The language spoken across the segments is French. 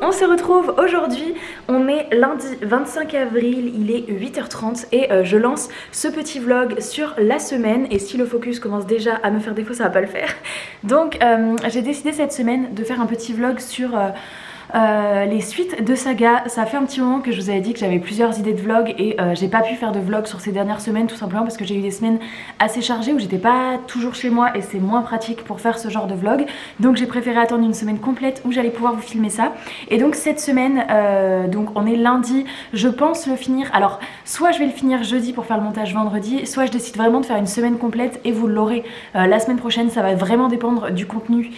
On se retrouve aujourd'hui, on est lundi 25 avril, il est 8h30 et je lance ce petit vlog sur la semaine. Et si le focus commence déjà à me faire défaut, ça va pas le faire. Donc j'ai décidé cette semaine de faire un petit vlog sur les suites de saga. Ça fait un petit moment que je vous avais dit que j'avais plusieurs idées de vlog et j'ai pas pu faire de vlog sur ces dernières semaines, tout simplement parce que j'ai eu des semaines assez chargées où j'étais pas toujours chez moi et c'est moins pratique pour faire ce genre de vlog. Donc j'ai préféré attendre une semaine complète où j'allais pouvoir vous filmer ça. Et donc cette semaine, donc on est lundi, je pense le finir. Alors soit je vais le finir jeudi pour faire le montage vendredi, soit je décide vraiment de faire une semaine complète et vous l'aurez la semaine prochaine. Ça va vraiment dépendre du contenu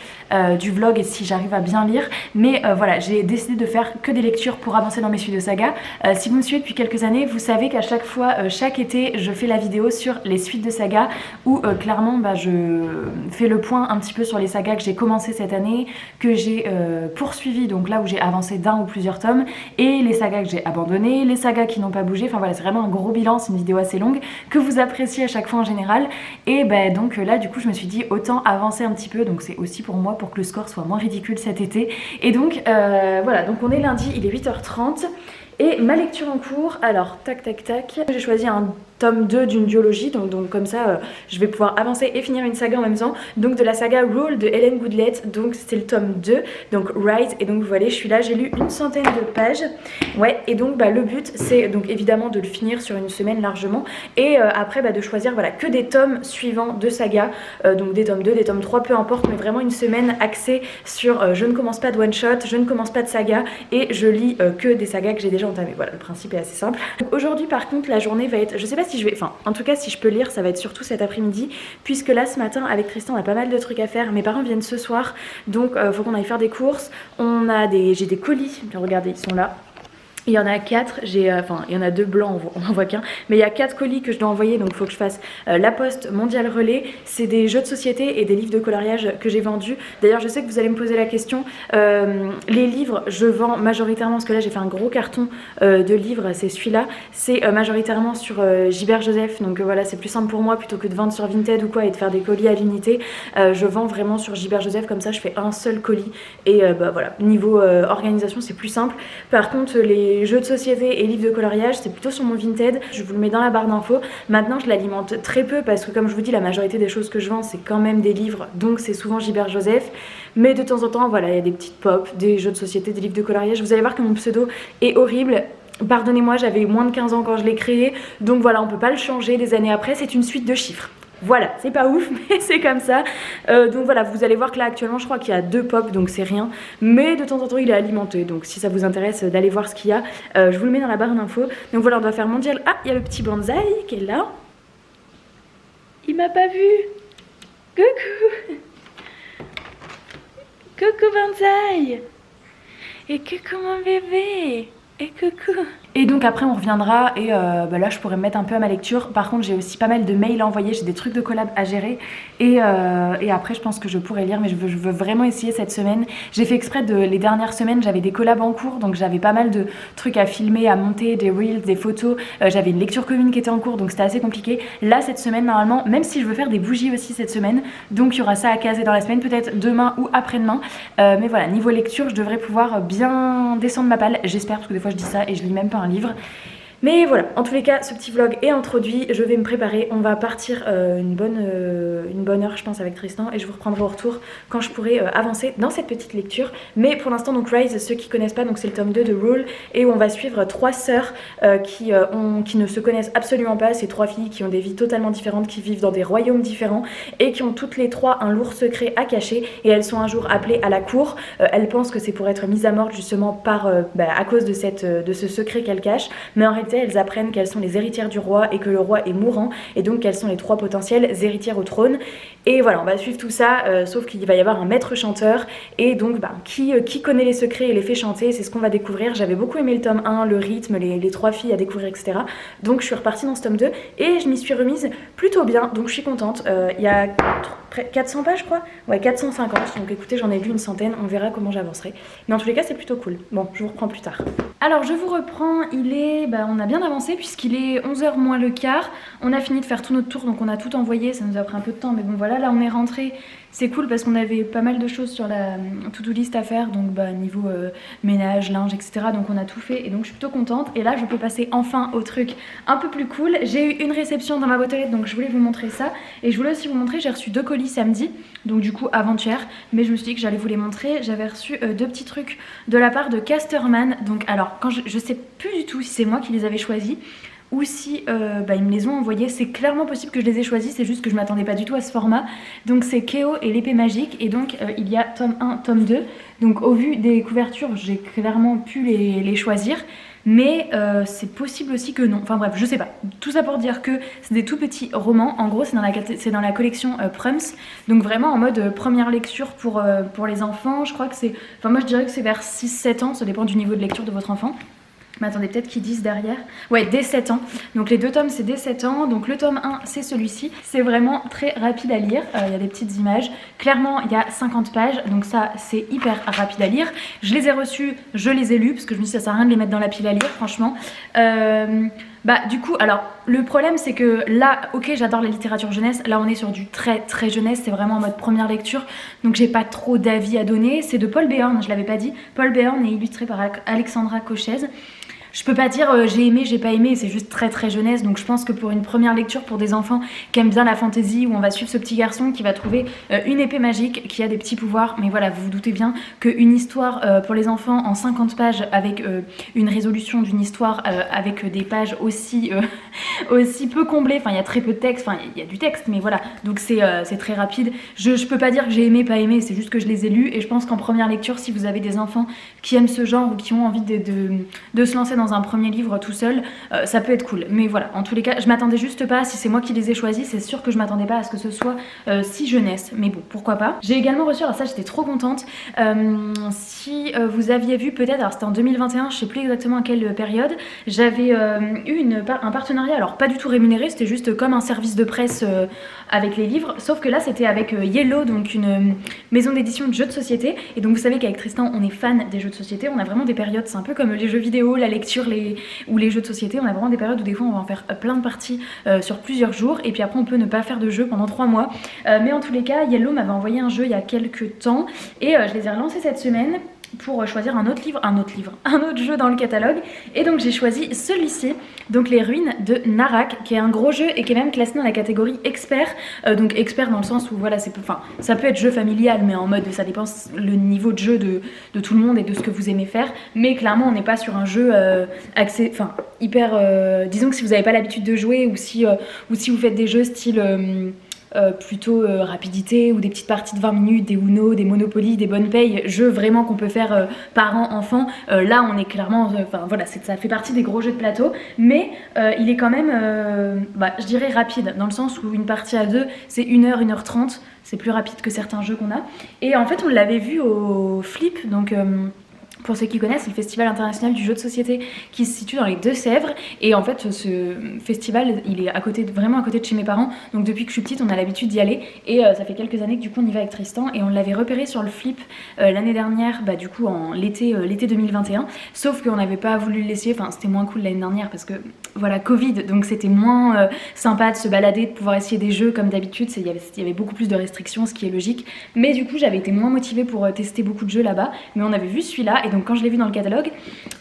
du vlog et si j'arrive à bien lire. Mais voilà, j'ai décidé de faire que des lectures pour avancer dans mes suites de saga. Si vous me suivez depuis quelques années, vous savez qu'à chaque fois, chaque été, je fais la vidéo sur les suites de saga où clairement je fais le point un petit peu sur les sagas que j'ai commencé cette année, que j'ai poursuivi, donc là où j'ai avancé d'un ou plusieurs tomes, et les sagas que j'ai abandonnées, les sagas qui n'ont pas bougé. Enfin voilà, c'est vraiment un gros bilan, c'est une vidéo assez longue que vous appréciez à chaque fois en général. Et donc là du coup je me suis dit autant avancer un petit peu, donc c'est aussi pour moi pour que le score soit moins ridicule cet été. Et donc voilà, donc on est lundi, il est 8h30 et ma lecture en cours, alors tac tac tac, j'ai choisi un tome 2 d'une duologie, donc comme ça je vais pouvoir avancer et finir une saga en même temps, donc de la saga Rule de Hélène Goodlet, donc c'est le tome 2, donc Rise, et donc vous voyez je suis là, j'ai lu une centaine de pages, ouais, et donc le but c'est donc évidemment de le finir sur une semaine largement, et après de choisir voilà que des tomes suivants de saga, donc des tomes 2, des tomes 3, peu importe, mais vraiment une semaine axée sur je ne commence pas de one shot, je ne commence pas de saga, et je lis que des sagas que j'ai déjà entamées. Voilà, le principe est assez simple. Aujourd'hui par contre la journée va être, je sais pas si je vais, enfin en tout cas si je peux lire ça va être surtout cet après-midi, puisque là ce matin avec Tristan on a pas mal de trucs à faire, mes parents viennent ce soir, donc faut qu'on aille faire des courses, j'ai des colis, regardez ils sont là. Il y en a 4, il y en a 2 blancs, on n'en voit qu'un, mais il y a 4 colis que je dois envoyer, donc il faut que je fasse la Poste Mondial Relais. C'est des jeux de société et des livres de coloriage que j'ai vendus. D'ailleurs je sais que vous allez me poser la question, les livres je vends majoritairement, parce que là j'ai fait un gros carton de livres, c'est celui-là, c'est majoritairement sur Gilbert Joseph, donc voilà c'est plus simple pour moi plutôt que de vendre sur Vinted ou quoi et de faire des colis à l'unité. Je vends vraiment sur Gilbert Joseph, comme ça je fais un seul colis et voilà, niveau organisation c'est plus simple. Par contre les jeux de société et livres de coloriage c'est plutôt sur mon Vinted, je vous le mets dans la barre d'infos. Maintenant je l'alimente très peu parce que comme je vous dis la majorité des choses que je vends c'est quand même des livres, donc c'est souvent Gilbert Joseph, mais de temps en temps voilà il y a des petites pop, des jeux de société, des livres de coloriage. Vous allez voir que mon pseudo est horrible, pardonnez-moi, j'avais moins de 15 ans quand je l'ai créé, donc voilà on peut pas le changer des années après, c'est une suite de chiffres. Voilà, c'est pas ouf, mais c'est comme ça. Donc voilà, vous allez voir que là actuellement je crois qu'il y a 2 pop, donc c'est rien. Mais de temps en temps il est alimenté, donc si ça vous intéresse d'aller voir ce qu'il y a, je vous le mets dans la barre d'infos. Donc voilà, on doit faire mondial. Ah, il y a le petit bonsaï qui est là. Il m'a pas vu. Coucou. Coucou bonsaï. Et coucou mon bébé. Et coucou. Et donc après on reviendra et là je pourrais me mettre un peu à ma lecture. Par contre j'ai aussi pas mal de mails à envoyer, j'ai des trucs de collab à gérer et après je pense que je pourrais lire, mais je veux vraiment essayer cette semaine. J'ai fait exprès les dernières semaines, j'avais des collabs en cours, donc j'avais pas mal de trucs à filmer, à monter, des reels, des photos, j'avais une lecture commune qui était en cours, donc c'était assez compliqué. Là cette semaine normalement, même si je veux faire des bougies aussi cette semaine, donc il y aura ça à caser dans la semaine, peut-être demain ou après-demain, mais voilà, niveau lecture je devrais pouvoir bien descendre ma palle, j'espère, parce que des fois je dis ça et je lis même pas un livre. Mais voilà, en tous les cas, ce petit vlog est introduit, je vais me préparer, on va partir une bonne heure je pense avec Tristan et je vous reprendrai au retour quand je pourrai avancer dans cette petite lecture. Mais pour l'instant donc Rise, ceux qui connaissent pas, donc c'est le tome 2 de Rule et où on va suivre 3 sœurs qui ne se connaissent absolument pas, ces 3 filles qui ont des vies totalement différentes, qui vivent dans des royaumes différents et qui ont toutes les 3 un lourd secret à cacher, et elles sont un jour appelées à la cour. Elles pensent que c'est pour être mises à mort justement à cause de ce secret qu'elles cachent, mais en réalité elles apprennent qu'elles sont les héritières du roi et que le roi est mourant, et donc qu'elles sont les 3 potentielles héritières au trône. Et voilà, on va suivre tout ça, sauf qu'il va y avoir un maître chanteur, et donc qui connaît les secrets et les fait chanter, c'est ce qu'on va découvrir. J'avais beaucoup aimé le tome 1, le rythme, les 3 filles à découvrir, etc. Donc je suis repartie dans ce tome 2 et je m'y suis remise plutôt bien, donc je suis contente. Il y a 400 pages je crois. Ouais, 450, donc écoutez, j'en ai lu une centaine, on verra comment j'avancerai. Mais en tous les cas, c'est plutôt cool. Bon, je vous reprends plus tard. Alors je vous reprends, on a bien avancé puisqu'il est 11h moins le quart. On a fini de faire tout notre tour, donc on a tout envoyé, ça nous a pris un peu de temps, mais bon voilà, là on est rentré. C'est cool parce qu'on avait pas mal de choses sur la to-do list à faire, donc niveau ménage, linge, etc. Donc on a tout fait et donc je suis plutôt contente. Et là je peux passer enfin au truc un peu plus cool. J'ai eu une réception dans ma boîte aux lettres, donc je voulais vous montrer ça. Et je voulais aussi vous montrer, j'ai reçu 2 colis samedi, donc du coup avant-hier. Mais je me suis dit que j'allais vous les montrer. J'avais reçu 2 petits trucs de la part de Casterman. Donc alors, quand je sais plus du tout si c'est moi qui les avais choisis ou si ils me les ont envoyés. C'est clairement possible que je les ai choisis, c'est juste que je m'attendais pas du tout à ce format. Donc c'est Keo et l'épée magique, et donc il y a tome 1, tome 2. Donc au vu des couvertures, j'ai clairement pu les choisir. Mais c'est possible aussi que non. Enfin bref, je sais pas. Tout ça pour dire que c'est des tout petits romans. En gros, c'est dans la collection Prums. Donc vraiment en mode première lecture pour les enfants. Je crois que c'est... Enfin moi je dirais que c'est vers 6-7 ans. Ça dépend du niveau de lecture de votre enfant. Mais attendez, peut-être qu'ils disent derrière. Ouais, dès 7 ans. Donc les 2 tomes, c'est dès 7 ans. Donc le tome 1, c'est celui-ci. C'est vraiment très rapide à lire. Il y a des petites images. Clairement, il y a 50 pages. Donc ça, c'est hyper rapide à lire. Je les ai reçus, je les ai lus. Parce que je me suis dit, ça sert à rien de les mettre dans la pile à lire, franchement. Du coup, alors, le problème, c'est que là, ok, j'adore la littérature jeunesse. Là, on est sur du très, très jeunesse. C'est vraiment en mode première lecture. Donc j'ai pas trop d'avis à donner. C'est de Paul Béorn, je l'avais pas dit. Paul Béorn est illustré par Alexandra Cochez. Je peux pas dire j'ai aimé, j'ai pas aimé, c'est juste très très jeunesse. Donc je pense que pour une première lecture pour des enfants qui aiment bien la fantasy, où on va suivre ce petit garçon qui va trouver une épée magique qui a des petits pouvoirs. Mais voilà, vous vous doutez bien qu'une histoire pour les enfants en 50 pages avec une résolution d'une histoire avec des pages aussi peu comblées. Enfin, il y a très peu de texte, enfin il y a du texte, mais voilà. Donc c'est très rapide. Je peux pas dire que j'ai aimé, pas aimé, c'est juste que je les ai lus. Et je pense qu'en première lecture, si vous avez des enfants qui aiment ce genre ou qui ont envie de se lancer dans un premier livre tout seul, ça peut être cool. Mais voilà, en tous les cas, je m'attendais juste pas, si c'est moi qui les ai choisis, c'est sûr que je m'attendais pas à ce que ce soit si jeunesse. Mais bon, pourquoi pas. J'ai également reçu, alors ça j'étais trop contente, si vous aviez vu peut-être, alors c'était en 2021, je sais plus exactement à quelle période, j'avais eu un partenariat, alors pas du tout rémunéré, c'était juste comme un service de presse avec les livres, sauf que là c'était avec Yellow, donc une maison d'édition de jeux de société. Et donc vous savez qu'avec Tristan on est fan des jeux de société, on a vraiment des périodes, c'est un peu comme les jeux vidéo, la lecture, ou les jeux de société, on a vraiment des périodes où des fois on va en faire plein de parties sur plusieurs jours, et puis après on peut ne pas faire de jeu pendant 3 mois. Mais en tous les cas, Yellow m'avait envoyé un jeu il y a quelques temps, et je les ai relancés cette semaine pour choisir un autre jeu dans le catalogue. Et donc j'ai choisi celui-ci, donc Les Ruines de Narak, qui est un gros jeu et qui est même classé dans la catégorie expert. Donc expert dans le sens où voilà, ça peut être jeu familial, mais en mode ça dépend le niveau de jeu de tout le monde et de ce que vous aimez faire. Mais clairement on n'est pas sur un jeu hyper... disons que si vous n'avez pas l'habitude de jouer, ou si vous faites des jeux style... plutôt rapidité, ou des petites parties de 20 minutes, des Uno, des Monopoly, des bonnes payes, jeux vraiment qu'on peut faire parents-enfants. Là on est clairement, ça fait partie des gros jeux de plateau, mais il est quand même, je dirais rapide, dans le sens où une partie à 2 c'est 1h, 1h30, c'est plus rapide que certains jeux qu'on a. Et en fait on l'avait vu au Flip, donc... pour ceux qui connaissent, c'est le festival international du jeu de société qui se situe dans les Deux-Sèvres. Et en fait, ce festival, il est vraiment à côté de chez mes parents. Donc depuis que je suis petite, on a l'habitude d'y aller. Et ça fait quelques années que du coup, on y va avec Tristan. Et on l'avait repéré sur le Flip l'année dernière, du coup en l'été 2021. Sauf qu'on n'avait pas voulu le laisser. Enfin, c'était moins cool l'année dernière parce que voilà, Covid. Donc c'était moins sympa de se balader, de pouvoir essayer des jeux comme d'habitude. Il y avait beaucoup plus de restrictions, ce qui est logique. Mais du coup, j'avais été moins motivée pour tester beaucoup de jeux là-bas. Mais on avait vu celui-là. Et donc quand je l'ai vu dans le catalogue,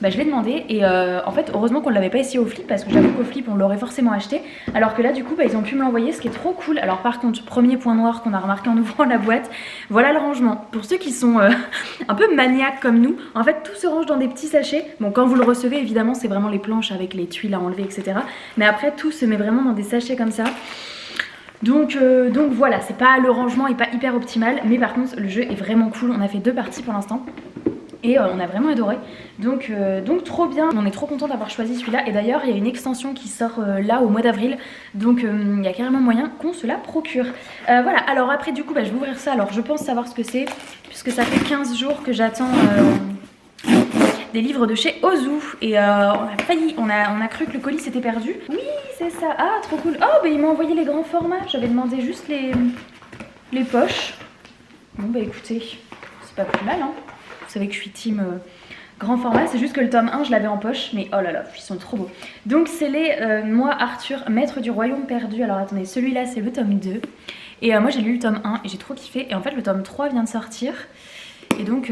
je l'ai demandé, et en fait heureusement qu'on ne l'avait pas essayé au Flip, parce que j'avoue qu'au Flip on l'aurait forcément acheté, alors que là du coup ils ont pu me l'envoyer, ce qui est trop cool. Alors par contre, premier point noir qu'on a remarqué en ouvrant la boîte, voilà le rangement. Pour ceux qui sont un peu maniaques comme nous, en fait tout se range dans des petits sachets. Bon, quand vous le recevez évidemment c'est vraiment les planches avec les tuiles à enlever, etc. Mais après tout se met vraiment dans des sachets comme ça. Donc voilà, c'est pas, le rangement est pas hyper optimal, mais par contre le jeu est vraiment cool. On a fait 2 parties pour l'instant et on a vraiment adoré, donc trop bien. On est trop content d'avoir choisi celui-là, et d'ailleurs il y a une extension qui sort là au mois d'avril, donc il y a carrément moyen qu'on se la procure. Voilà, alors après du coup je vais ouvrir ça. Alors je pense savoir ce que c'est, puisque ça fait 15 jours que j'attends des livres de chez Ozu, et on a failli, on a cru que le colis s'était perdu. Oui, c'est ça. Ah, trop cool. Oh, il m'a envoyé les grands formats, j'avais demandé juste les Les poches, bon bah écoutez, c'est pas plus mal, hein. Vous savez que je suis team grand format, c'est juste que le tome 1 je l'avais en poche, mais oh là là, ils sont trop beaux. Donc c'est les Moi Arthur, maître du royaume perdu. Alors attendez, celui-là c'est le tome 2. Et moi j'ai lu le tome 1 et j'ai trop kiffé. Et en fait le tome 3 vient de sortir. Et donc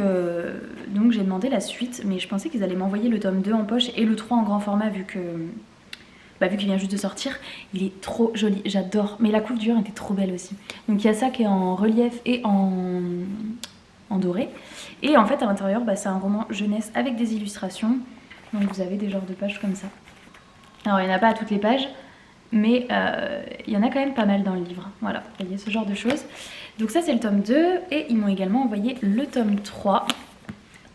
j'ai demandé la suite, mais je pensais qu'ils allaient m'envoyer le tome 2 en poche et le 3 en grand format vu qu'il vient juste de sortir. Il est trop joli, j'adore. Mais la couverture était trop belle aussi. Donc il y a ça qui est en relief et en doré. Et en fait à l'intérieur c'est un roman jeunesse avec des illustrations. Donc vous avez des genres de pages comme ça. Alors il n'y en a pas à toutes les pages, mais il y en a quand même pas mal dans le livre. Voilà, vous voyez ce genre de choses. Donc ça c'est le tome 2 et ils m'ont également envoyé le tome 3.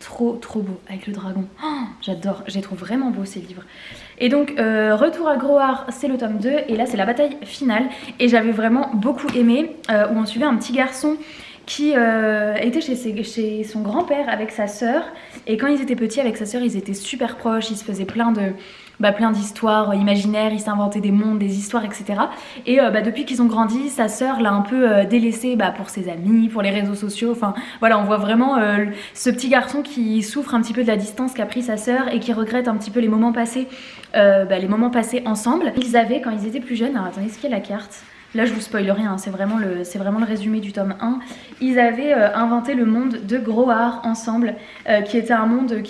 Trop beau avec le dragon. Oh, j'adore, je les trouve vraiment beaux ces livres. Et donc Retour à Groar, c'est le tome 2 et là c'est la bataille finale. Et j'avais vraiment beaucoup aimé où on suivait un petit garçon qui était chez son grand-père avec sa sœur. Et quand ils étaient petits avec sa sœur, ils étaient super proches, ils se faisaient plein d'histoires imaginaires, ils s'inventaient des mondes, des histoires, etc. Et depuis qu'ils ont grandi, sa sœur l'a un peu délaissé pour ses amis, pour les réseaux sociaux. Enfin voilà, on voit vraiment ce petit garçon qui souffre un petit peu de la distance qu'a pris sa sœur et qui regrette un petit peu les moments passés ensemble. Ils avaient, quand ils étaient plus jeunes, alors attendez, est-ce qu'il y a la carte ? Là je vous spoil rien, hein, c'est vraiment le résumé du tome 1. Ils avaient inventé le monde de Groar ensemble, qui était un monde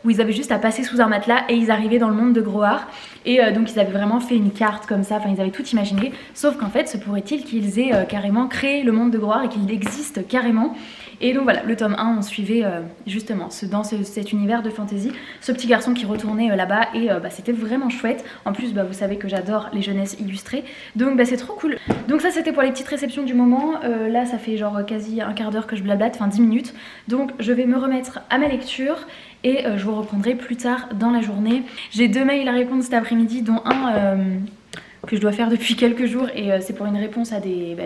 où ils avaient juste à passer sous un matelas et ils arrivaient dans le monde de Groar. Et donc ils avaient vraiment fait une carte comme ça, enfin ils avaient tout imaginé. Sauf qu'en fait, se pourrait-il qu'ils aient carrément créé le monde de Groar et qu'il existe carrément. Et donc voilà, le tome 1, on suivait justement dans cet univers de fantasy, ce petit garçon qui retournait là-bas et c'était vraiment chouette. En plus, vous savez que j'adore les jeunesses illustrées, donc c'est trop cool. Donc ça c'était pour les petites réceptions du moment. Là ça fait genre quasi un quart d'heure que je blablate, enfin 10 minutes. Donc je vais me remettre à ma lecture et je vous reprendrai plus tard dans la journée. J'ai 2 mails à répondre cet après-midi, dont un que je dois faire depuis quelques jours et c'est pour une réponse à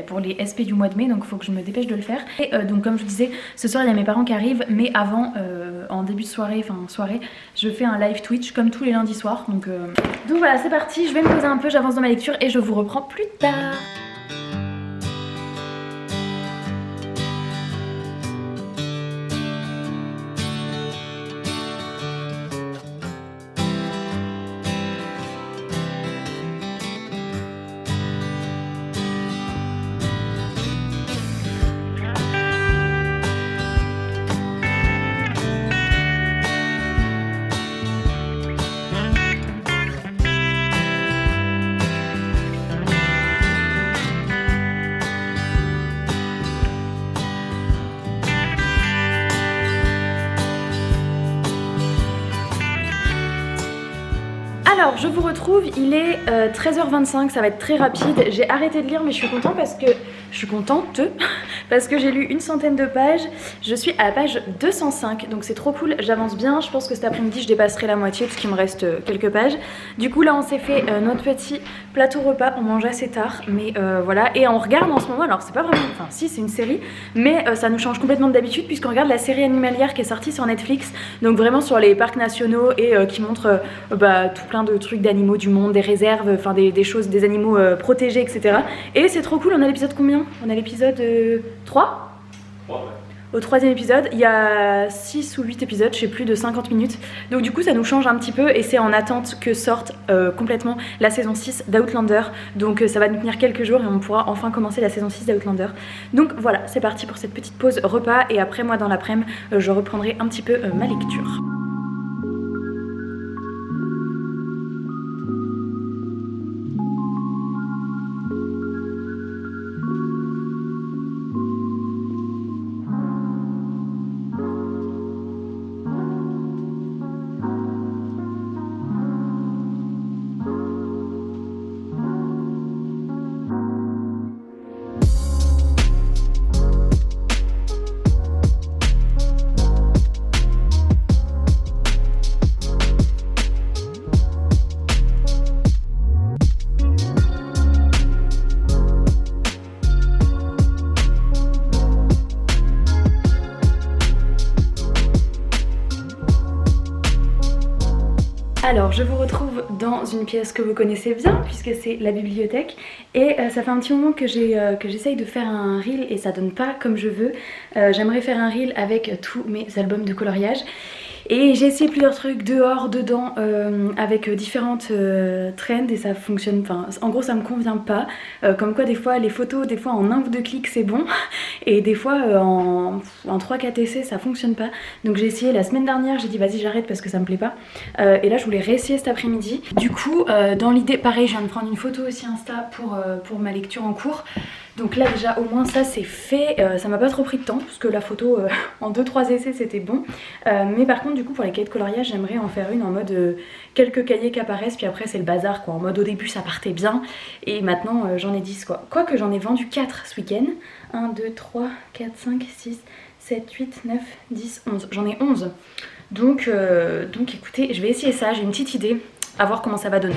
pour les SP du mois de mai, donc il faut que je me dépêche de le faire. Et donc comme je vous disais, ce soir il y a mes parents qui arrivent, mais avant, en début de soirée, je fais un live Twitch comme tous les lundis soirs. Donc voilà, c'est parti, je vais me poser un peu, j'avance dans ma lecture et je vous reprends plus tard. Alors je vous retrouve, il est 13h25, ça va être très rapide. J'ai arrêté de lire mais je suis contente parce que j'ai lu une centaine de pages. Je suis à la page 205, donc c'est trop cool, j'avance bien. Je pense que cet après-midi je dépasserai la moitié parce qu'il me reste quelques pages. Du coup là on s'est fait notre petit plateau repas, on mange assez tard, mais voilà. Et on regarde en ce moment, alors c'est pas vraiment, enfin si c'est une série, mais ça nous change complètement d'habitude puisqu'on regarde la série animalière qui est sortie sur Netflix. Donc vraiment sur les parcs nationaux et qui montre tout plein de trucs d'animaux du monde, des réserves, enfin des choses, des animaux protégés, etc. Et c'est trop cool. On a l'épisode combien? On a l'épisode 3 ouais. Au 3e épisode, il y a 6 ou 8 épisodes, je sais plus, de 50 minutes. Donc du coup ça nous change un petit peu et c'est en attente que sorte complètement la saison 6 d'Outlander. Donc ça va nous tenir quelques jours et on pourra enfin commencer la saison 6 d'Outlander. Donc voilà, c'est parti pour cette petite pause repas et après moi dans l'après-midi je reprendrai un petit peu ma lecture. Alors je vous retrouve dans une pièce que vous connaissez bien puisque c'est la bibliothèque et ça fait un petit moment que j'essaye de faire un reel et ça donne pas comme je veux. J'aimerais faire un reel avec tous mes albums de coloriage. Et j'ai essayé plusieurs trucs dehors, dedans, avec différentes trends et ça fonctionne, enfin en gros ça me convient pas. Comme quoi des fois les photos, des fois en un ou deux clics c'est bon et des fois en 3-4 essais ça fonctionne pas. Donc j'ai essayé la semaine dernière, j'ai dit vas-y j'arrête parce que ça me plaît pas. Et là je voulais réessayer cet après-midi. Du coup dans l'idée, pareil je viens de prendre une photo aussi Insta pour ma lecture en cours. Donc là déjà au moins ça c'est fait, ça m'a pas trop pris de temps parce que la photo en 2-3 essais c'était bon. Mais par contre du coup pour les cahiers de coloriage j'aimerais en faire une en mode quelques cahiers qui apparaissent puis après c'est le bazar quoi. En mode au début ça partait bien et maintenant j'en ai 10 quoi. Quoique j'en ai vendu 4 ce week-end. 1, 2, 3, 4, 5, 6, 7, 8, 9, 10, 11. J'en ai 11. Donc écoutez je vais essayer ça, j'ai une petite idée, à voir comment ça va donner.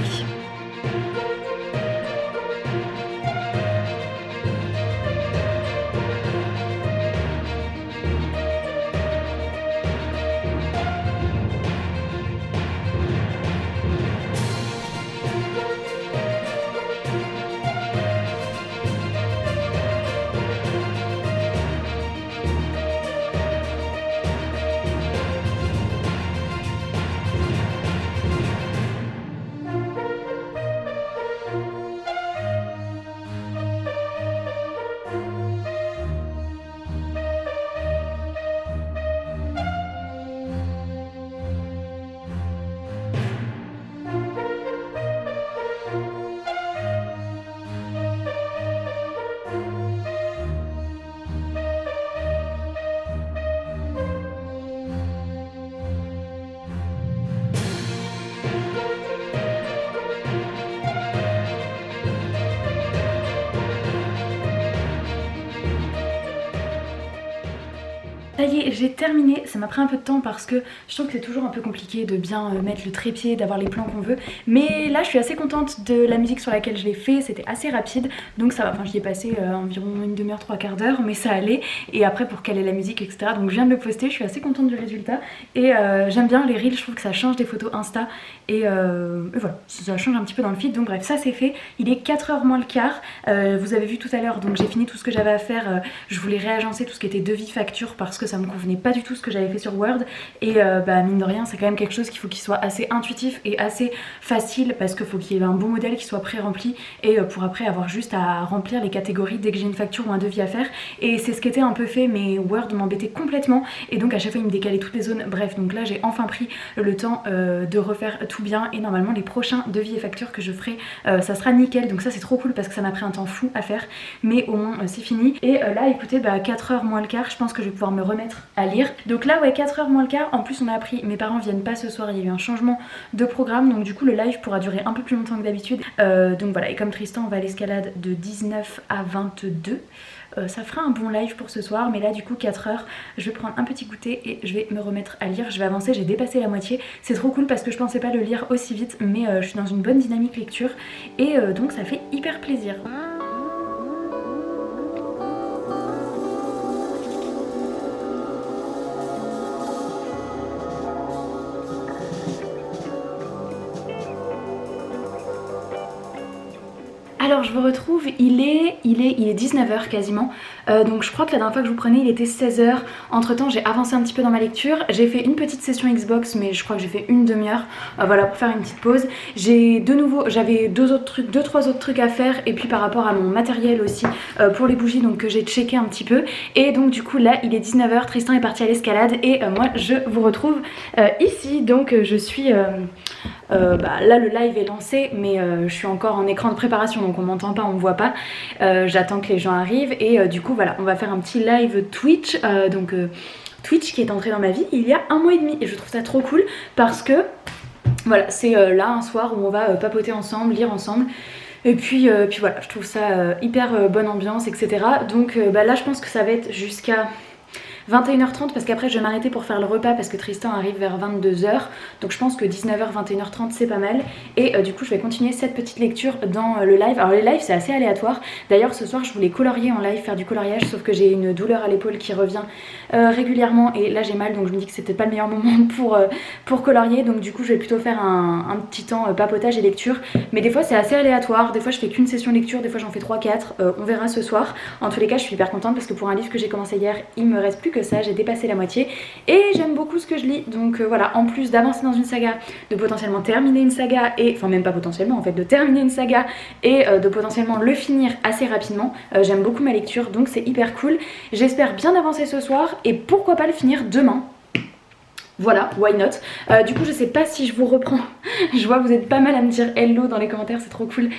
Ça y est, j'ai terminé, ça m'a pris un peu de temps parce que je trouve que c'est toujours un peu compliqué de bien mettre le trépied, d'avoir les plans qu'on veut. Mais là je suis assez contente de la musique sur laquelle je l'ai fait, c'était assez rapide. Donc ça va, enfin j'y ai passé environ une demi-heure, 3/4 d'heure, mais ça allait. Et après pour caler la musique, etc. Donc je viens de le poster, je suis assez contente du résultat. Et j'aime bien les reels, je trouve que ça change des photos Insta. Et voilà, ça change un petit peu dans le feed. Donc bref, ça c'est fait, il est 4h moins le quart. Vous avez vu tout à l'heure, donc j'ai fini tout ce que j'avais à faire. Je voulais réagencer tout ce qui était devis, facture parce que ça me convenait pas du tout ce que j'avais fait sur Word et bah mine de rien c'est quand même quelque chose qu'il faut qu'il soit assez intuitif et assez facile parce qu'il faut qu'il y ait un bon modèle qui soit pré-rempli et pour après avoir juste à remplir les catégories dès que j'ai une facture ou un devis à faire. Et c'est ce qui était un peu fait, mais Word m'embêtait complètement et donc à chaque fois il me décalait toutes les zones. Bref, donc là j'ai enfin pris le temps de refaire tout bien et normalement les prochains devis et factures que je ferai ça sera nickel. Donc ça c'est trop cool parce que ça m'a pris un temps fou à faire, mais au moins c'est fini. Et là écoutez, bah 4h moins le quart, je pense que je vais pouvoir me remettre à lire. Donc là ouais, 4h moins le quart. En plus on a appris, mes parents viennent pas ce soir, il y a eu un changement de programme, donc du coup le live pourra durer un peu plus longtemps que d'habitude. Donc voilà, et comme Tristan on va à l'escalade de 19 à 22, ça fera un bon live pour ce soir. Mais là du coup 4h, je vais prendre un petit goûter et je vais me remettre à lire. Je vais avancer, j'ai dépassé la moitié, c'est trop cool parce que je pensais pas le lire aussi vite, mais je suis dans une bonne dynamique lecture et donc ça fait hyper plaisir. Alors je vous retrouve, il est 19h quasiment, donc je crois que la dernière fois que je vous prenais il était 16h. Entre temps j'ai avancé un petit peu dans ma lecture, j'ai fait une petite session Xbox mais je crois que j'ai fait une demi-heure, voilà, pour faire une petite pause. J'avais 2-3 autres trucs à faire et puis par rapport à mon matériel aussi pour les bougies, donc que j'ai checké un petit peu. Et donc du coup là il est 19h, Tristan est parti à l'escalade et moi je vous retrouve ici. Donc je suis... là le live est lancé mais je suis encore en écran de préparation donc on m'entend pas, on me voit pas, j'attends que les gens arrivent et du coup voilà, on va faire un petit live Twitch, Twitch qui est entré dans ma vie il y a 1 mois et demi et je trouve ça trop cool parce que voilà, c'est là un soir où on va papoter ensemble, lire ensemble. Et puis voilà, je trouve ça hyper bonne ambiance, etc. Donc là je pense que ça va être jusqu'à 21h30 parce qu'après je vais m'arrêter pour faire le repas parce que Tristan arrive vers 22h. Donc je pense que 19h, 21h30 c'est pas mal. Et du coup je vais continuer cette petite lecture dans le live. Alors les lives c'est assez aléatoire. D'ailleurs ce soir je voulais colorier en live, faire du coloriage, sauf que j'ai une douleur à l'épaule qui revient régulièrement et là j'ai mal, donc je me dis que c'était pas le meilleur moment pour colorier. Donc du coup je vais plutôt faire un petit temps papotage et lecture. Mais des fois c'est assez aléatoire, des fois je fais qu'une session lecture, des fois j'en fais 3-4, on verra ce soir. En tous les cas je suis hyper contente parce que pour un livre que j'ai commencé hier, il me reste plus que ça, j'ai dépassé la moitié et j'aime beaucoup ce que je lis. Donc voilà, en plus d'avancer dans une saga, de potentiellement terminer une saga et, enfin même pas potentiellement en fait, de terminer une saga et de potentiellement le finir assez rapidement, j'aime beaucoup ma lecture donc c'est hyper cool. J'espère bien avancer ce soir et pourquoi pas le finir demain. Voilà, why not. Du coup je sais pas si je vous reprends. Je vois vous êtes pas mal à me dire hello dans les commentaires, c'est trop cool.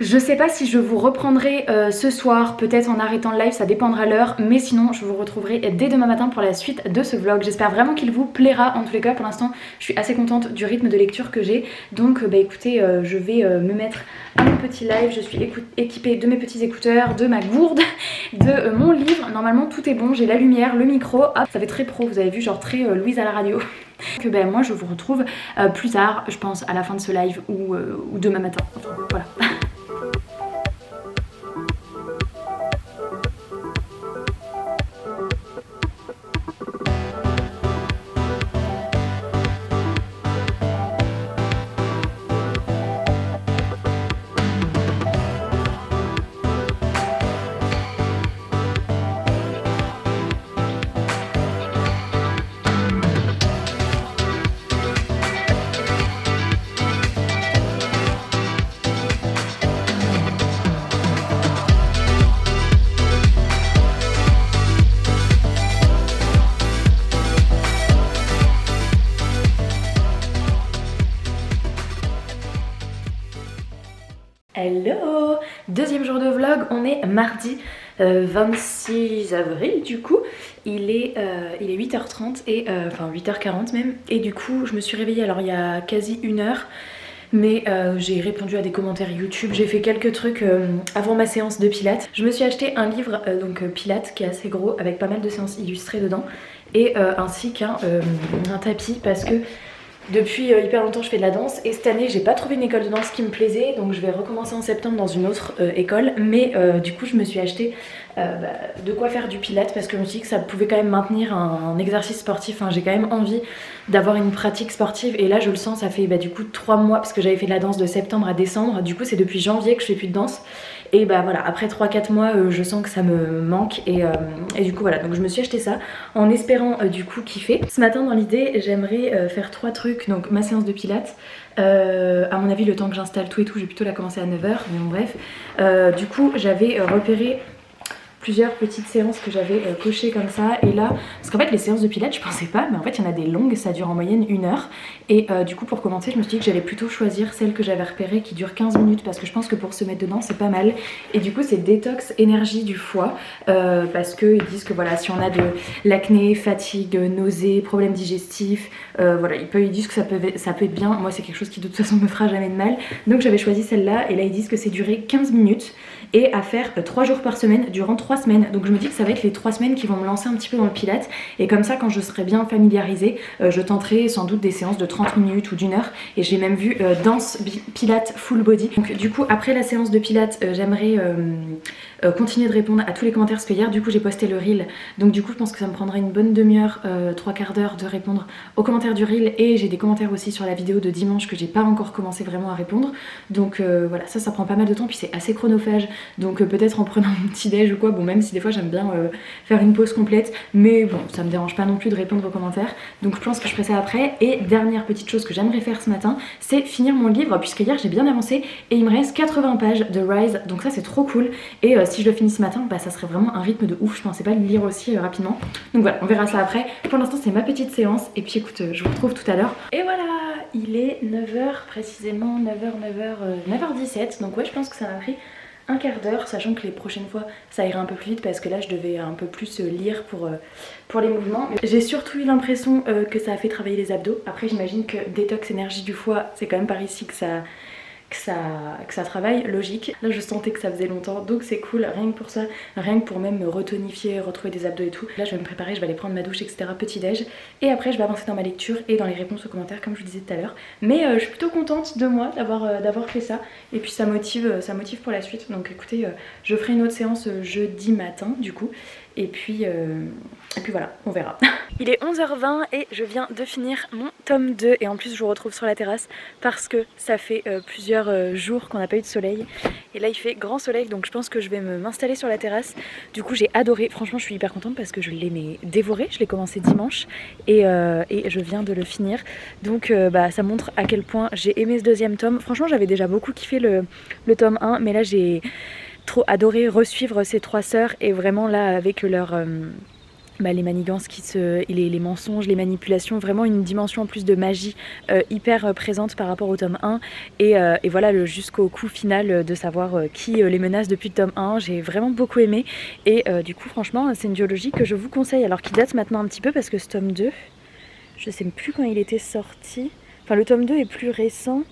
Je sais pas si je vous reprendrai ce soir, peut-être en arrêtant le live, ça dépendra l'heure, mais sinon je vous retrouverai dès demain matin pour la suite de ce vlog. J'espère vraiment qu'il vous plaira. En tous les cas pour l'instant je suis assez contente du rythme de lecture que j'ai. Donc bah écoutez, je vais me mettre à mon petit live. Je suis équipée de mes petits écouteurs, de ma gourde, de mon livre. Normalement tout est bon, j'ai la lumière, le micro. Hop, ça fait très pro, vous avez vu, genre très Louise à la radio. Donc ben moi je vous retrouve plus tard, je pense à la fin de ce live ou demain matin. Enfin, voilà. Hello! Deuxième jour de vlog, on est mardi 26 avril du coup, il est 8h30 et enfin 8h40 même, et du coup je me suis réveillée alors il y a quasi une heure, mais j'ai répondu à des commentaires YouTube, j'ai fait quelques trucs avant ma séance de pilates. Je me suis acheté un livre donc pilates qui est assez gros avec pas mal de séances illustrées dedans et ainsi qu'un tapis parce que depuis hyper longtemps je fais de la danse et cette année j'ai pas trouvé une école de danse qui me plaisait, donc je vais recommencer en septembre dans une autre école, mais du coup je me suis acheté de quoi faire du pilates parce que je me suis dit que ça pouvait quand même maintenir un exercice sportif. Enfin, j'ai quand même envie d'avoir une pratique sportive et là je le sens, ça fait du coup 3 mois parce que j'avais fait de la danse de septembre à décembre, du coup c'est depuis janvier que je fais plus de danse et bah voilà, après 3-4 mois je sens que ça me manque et du coup voilà, donc je me suis acheté ça en espérant du coup kiffer. Ce matin dans l'idée j'aimerais faire 3 trucs, donc ma séance de pilates, à mon avis le temps que j'installe tout et tout je vais plutôt la commencer à 9h, mais bon bref, du coup j'avais repéré plusieurs petites séances que j'avais cochées comme ça, et là parce qu'en fait les séances de pilates je pensais pas, mais en fait il y en a des longues, ça dure en moyenne 1 heure et du coup pour commencer je me suis dit que j'allais plutôt choisir celle que j'avais repérée qui dure 15 minutes parce que je pense que pour se mettre dedans c'est pas mal, et du coup c'est détox énergie du foie parce qu'ils disent que voilà, si on a de l'acné, fatigue, nausées, problèmes digestifs, voilà, ils disent que ça peut être bien. Moi c'est quelque chose qui de toute façon me fera jamais de mal, donc j'avais choisi celle-là et là ils disent que c'est duré 15 minutes et à faire 3 jours par semaine durant 3 semaines. Donc je me dis que ça va être les 3 semaines qui vont me lancer un petit peu dans le pilates, et comme ça quand je serai bien familiarisée je tenterai sans doute des séances de 30 minutes ou d'1 heure, et j'ai même vu danse pilates full body. Donc du coup après la séance de pilates j'aimerais continuer de répondre à tous les commentaires parce que hier du coup j'ai posté le reel, donc du coup je pense que ça me prendra une bonne demi-heure, 3/4 d'heure de répondre aux commentaires du reel, et j'ai des commentaires aussi sur la vidéo de dimanche que j'ai pas encore commencé vraiment à répondre, donc voilà, ça prend pas mal de temps, puis c'est assez chronophage, donc peut-être en prenant mon petit déj ou quoi, bon même si des fois j'aime bien faire une pause complète, mais bon ça me dérange pas non plus de répondre aux commentaires, donc je pense que je ferai ça après. Et dernière petite chose que j'aimerais faire ce matin, c'est finir mon livre, puisque hier j'ai bien avancé et il me reste 80 pages de Rise, donc ça c'est trop cool, et si je le finis ce matin, bah ça serait vraiment un rythme de ouf, je pensais pas le lire aussi rapidement, donc voilà, on verra ça après. Pour l'instant c'est ma petite séance, et puis écoute, je vous retrouve tout à l'heure. Et voilà, il est 9h précisément, 9h17, donc ouais je pense que ça m'a pris un quart d'heure, sachant que les prochaines fois ça ira un peu plus vite parce que là je devais un peu plus lire pour les mouvements. J'ai surtout eu l'impression que ça a fait travailler les abdos. Après j'imagine que détox énergie du foie, c'est quand même par ici que ça travaille logique. Là je sentais que ça faisait longtemps donc c'est cool, rien que pour ça, rien que pour même me retonifier, retrouver des abdos et tout. Là je vais me préparer, je vais aller prendre ma douche etc, petit déj, et après je vais avancer dans ma lecture et dans les réponses aux commentaires comme je vous disais tout à l'heure. Mais je suis plutôt contente de moi d'avoir fait ça, et puis ça motive pour la suite. Donc écoutez, je ferai une autre séance jeudi matin du coup, et puis voilà, on verra. Il est 11h20 et je viens de finir mon tome 2, et en plus je vous retrouve sur la terrasse parce que ça fait plusieurs jours qu'on n'a pas eu de soleil, et là il fait grand soleil donc je pense que je vais m'installer sur la terrasse. Du coup j'ai adoré, franchement je suis hyper contente parce que je l'ai dévoré, je l'ai commencé dimanche et je viens de le finir, donc ça montre à quel point j'ai aimé ce deuxième tome. Franchement j'avais déjà beaucoup kiffé le tome 1, mais là j'ai trop adoré resuivre ces trois sœurs, et vraiment là avec leur... les manigances les mensonges, les manipulations, vraiment une dimension en plus de magie hyper présente par rapport au tome 1, et voilà jusqu'au coup final de savoir qui les menace depuis le tome 1, j'ai vraiment beaucoup aimé, et du coup franchement c'est une duologie que je vous conseille, alors qui date maintenant un petit peu parce que ce tome 2, je sais plus quand il était sorti, enfin le tome 2 est plus récent.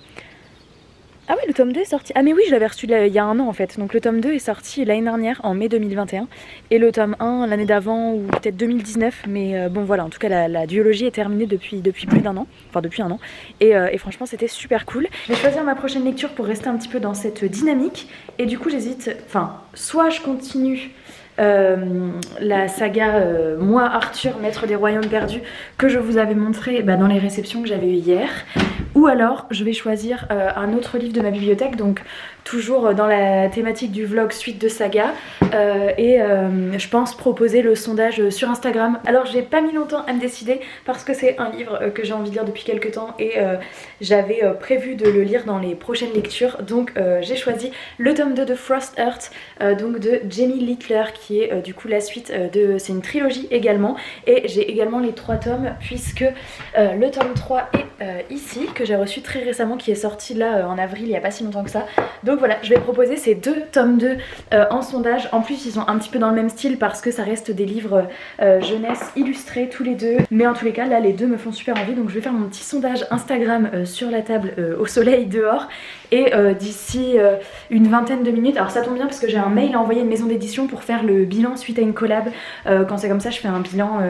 Ah oui, le tome 2 est sorti. Ah mais oui, je l'avais reçu il y a un an en fait. Donc le tome 2 est sorti l'année dernière, en mai 2021. Et le tome 1 l'année d'avant, ou peut-être 2019. Mais bon voilà, en tout cas la duologie est terminée depuis plus d'un an. Enfin depuis un an. Et franchement c'était super cool. Je vais choisir ma prochaine lecture pour rester un petit peu dans cette dynamique. Et du coup j'hésite, enfin soit je continue la saga Moi Arthur, Maître des Royaumes Perdus, que je vous avais montré dans les réceptions que j'avais eues hier, ou alors je vais choisir un autre livre de ma bibliothèque, donc toujours dans la thématique du vlog suite de saga, et je pense proposer le sondage sur Instagram. Alors j'ai pas mis longtemps à me décider parce que c'est un livre que j'ai envie de lire depuis quelques temps, et j'avais prévu de le lire dans les prochaines lectures, donc j'ai choisi le tome 2 de Frost Earth, donc de Jamie Littler, qui est du coup la suite c'est une trilogie également, et j'ai également les 3 tomes puisque le tome 3 est ici, que j'ai reçu très récemment, qui est sorti là en avril, il n'y a pas si longtemps que ça. Donc voilà, je vais proposer ces 2 tomes 2 en sondage. En plus ils sont un petit peu dans le même style parce que ça reste des livres jeunesse illustrés tous les deux, mais en tous les cas là les deux me font super envie, donc je vais faire mon petit sondage Instagram sur la table au soleil dehors, et d'ici une vingtaine de minutes, alors ça tombe bien parce que j'ai un mail à envoyer à une maison d'édition pour faire le bilan suite à une collab. Quand c'est comme ça je fais un bilan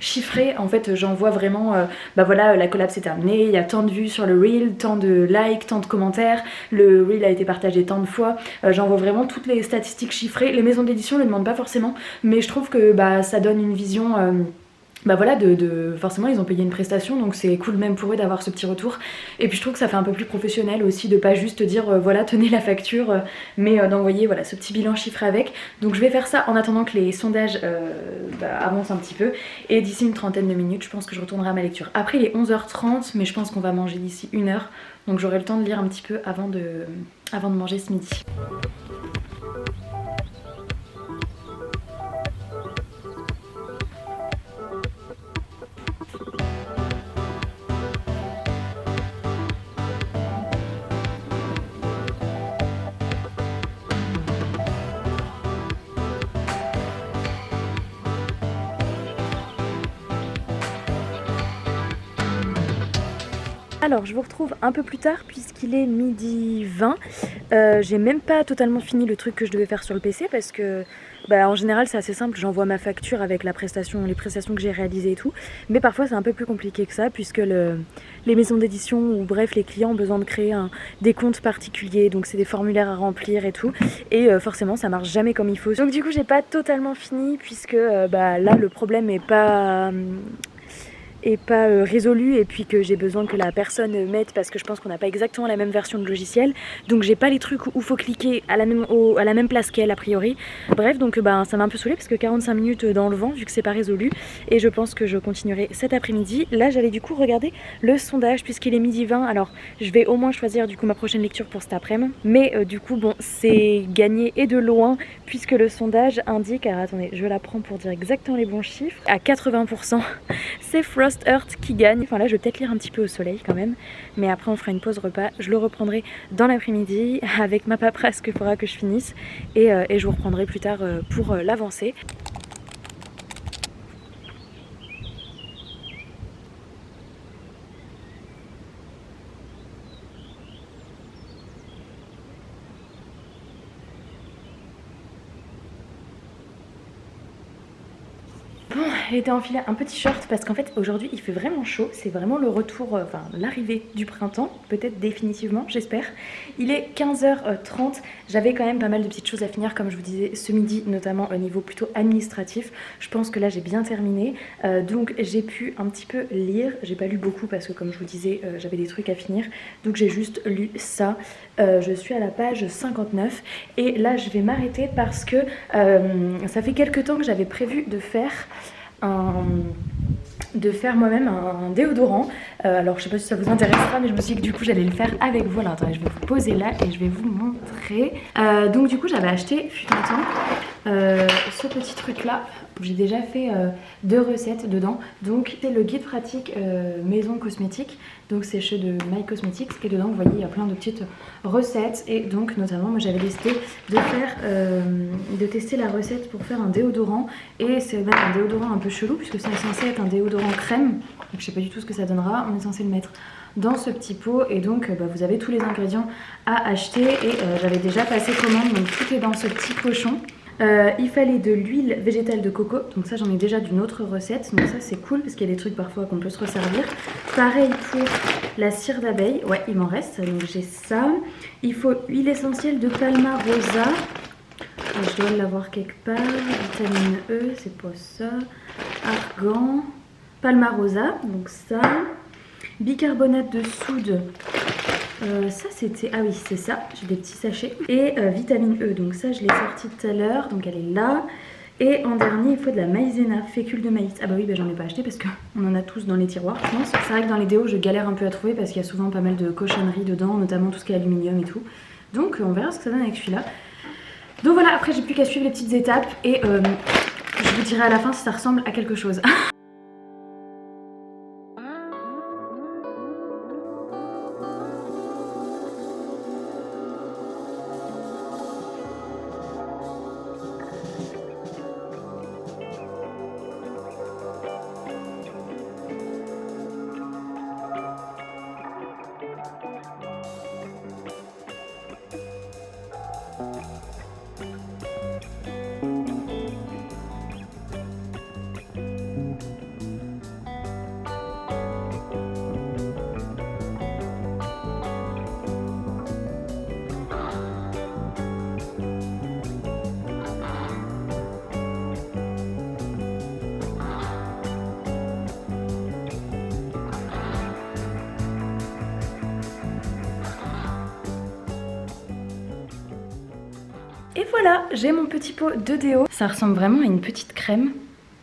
chiffré, en fait j'envoie vraiment voilà, la collab s'est terminée, il y a tant de vues sur le reel, tant de likes, tant de commentaires, le reel a été partagé tant de fois, j'envoie vraiment toutes les statistiques chiffrées. Les maisons d'édition ne le demandent pas forcément, mais je trouve que ça donne une vision voilà, forcément ils ont payé une prestation, donc c'est cool même pour eux d'avoir ce petit retour, et puis je trouve que ça fait un peu plus professionnel aussi de pas juste dire voilà tenez la facture, mais d'envoyer voilà ce petit bilan chiffré avec. Donc je vais faire ça en attendant que les sondages avancent un petit peu, et d'ici une trentaine de minutes je pense que je retournerai à ma lecture. Après il est 11h30, mais je pense qu'on va manger d'ici 1h, donc j'aurai le temps de lire un petit peu avant de manger ce midi. Alors je vous retrouve un peu plus tard puisqu'il est 12h20. J'ai même pas totalement fini le truc que je devais faire sur le PC parce que en général c'est assez simple, j'envoie ma facture avec les prestations que j'ai réalisées et tout, mais parfois c'est un peu plus compliqué que ça puisque les maisons d'édition ou bref les clients ont besoin de créer des comptes particuliers, donc c'est des formulaires à remplir et tout, et forcément ça marche jamais comme il faut. Donc du coup j'ai pas totalement fini puisque là le problème est pas résolu, et puis que j'ai besoin que la personne mette parce que je pense qu'on n'a pas exactement la même version de logiciel, donc j'ai pas les trucs où faut cliquer à la même place qu'elle a priori. Bref, donc ça m'a un peu saoulée parce que 45 minutes dans le vent vu que c'est pas résolu, et je pense que je continuerai cet après-midi. Là j'allais du coup regarder le sondage puisqu'il est 12h20, alors je vais au moins choisir du coup ma prochaine lecture pour cet après-midi, mais du coup bon c'est gagné et de loin puisque le sondage indique, alors attendez je la prends pour dire exactement les bons chiffres, à 80% c'est Frost Earth qui gagne. Enfin là je vais peut-être lire un petit peu au soleil quand même, mais après on fera une pause repas, je le reprendrai dans l'après-midi avec ma paperasse qu'il faudra que je finisse, et je vous reprendrai plus tard pour l'avancer. été enfiler un petit short parce qu'en fait aujourd'hui il fait vraiment chaud. C'est vraiment le retour, enfin l'arrivée du printemps, peut-être définitivement, j'espère. Il est 15h30. J'avais quand même pas mal de petites choses à finir comme je vous disais ce midi, notamment au niveau plutôt administratif. Je pense que là j'ai bien terminé. Donc j'ai pu un petit peu lire. J'ai pas lu beaucoup parce que comme je vous disais j'avais des trucs à finir. Donc j'ai juste lu ça. Je suis à la page 59 et là je vais m'arrêter parce que ça fait quelques temps que j'avais prévu de faire moi-même un déodorant. Alors je sais pas si ça vous intéressera mais je me suis dit que du coup j'allais le faire avec vous. Alors attendez, je vais vous poser là et je vais vous montrer. Donc du coup j'avais acheté fut un temps ce petit truc là. J'ai déjà fait 2 recettes dedans. Donc c'est le guide pratique maison cosmétique. Donc c'est chez de My Cosmetics et dedans vous voyez il y a plein de petites recettes. Et donc notamment moi j'avais décidé de tester la recette pour faire un déodorant. Et c'est même un déodorant un peu chelou puisque c'est censé être un déodorant crème. Donc je sais pas du tout ce que ça donnera. On est censé le mettre dans ce petit pot et donc vous avez tous les ingrédients à acheter. Et j'avais déjà passé commande donc tout est dans ce petit pochon. Il fallait de l'huile végétale de coco, donc ça j'en ai déjà d'une autre recette, donc ça c'est cool parce qu'il y a des trucs parfois qu'on peut se resservir. Pareil pour la cire d'abeille, ouais il m'en reste, donc j'ai ça. Il faut huile essentielle de Palmarosa, je dois l'avoir quelque part, vitamine E, c'est pas ça, argan, Palmarosa, donc ça, bicarbonate de soude. Ça c'était, ah oui c'est ça, j'ai des petits sachets. Et vitamine E, donc ça je l'ai sorti tout à l'heure, donc elle est là. Et en dernier il faut de la maïzena, fécule de maïs. Ah bah oui bah j'en ai pas acheté parce qu'on en a tous dans les tiroirs je pense. C'est vrai que dans les déos je galère un peu à trouver parce qu'il y a souvent pas mal de cochonneries dedans, notamment tout ce qui est aluminium et tout. Donc on verra ce que ça donne avec celui-là. Donc voilà, après j'ai plus qu'à suivre les petites étapes et je vous dirai à la fin si ça ressemble à quelque chose. Et voilà, j'ai mon petit pot de déo. Ça ressemble vraiment à une petite crème.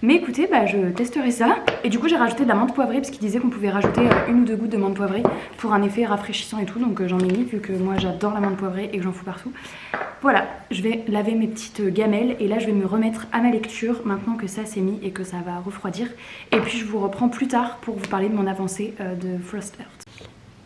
Mais écoutez, bah, je testerai ça. Et du coup, j'ai rajouté de la menthe poivrée parce qu'il disait qu'on pouvait rajouter 1 ou 2 gouttes de menthe poivrée pour un effet rafraîchissant et tout. Donc j'en ai mis vu que moi j'adore la menthe poivrée et que j'en fous partout. Voilà, je vais laver mes petites gamelles et là je vais me remettre à ma lecture maintenant que ça s'est mis et que ça va refroidir. Et puis je vous reprends plus tard pour vous parler de mon avancée de Frost Earth.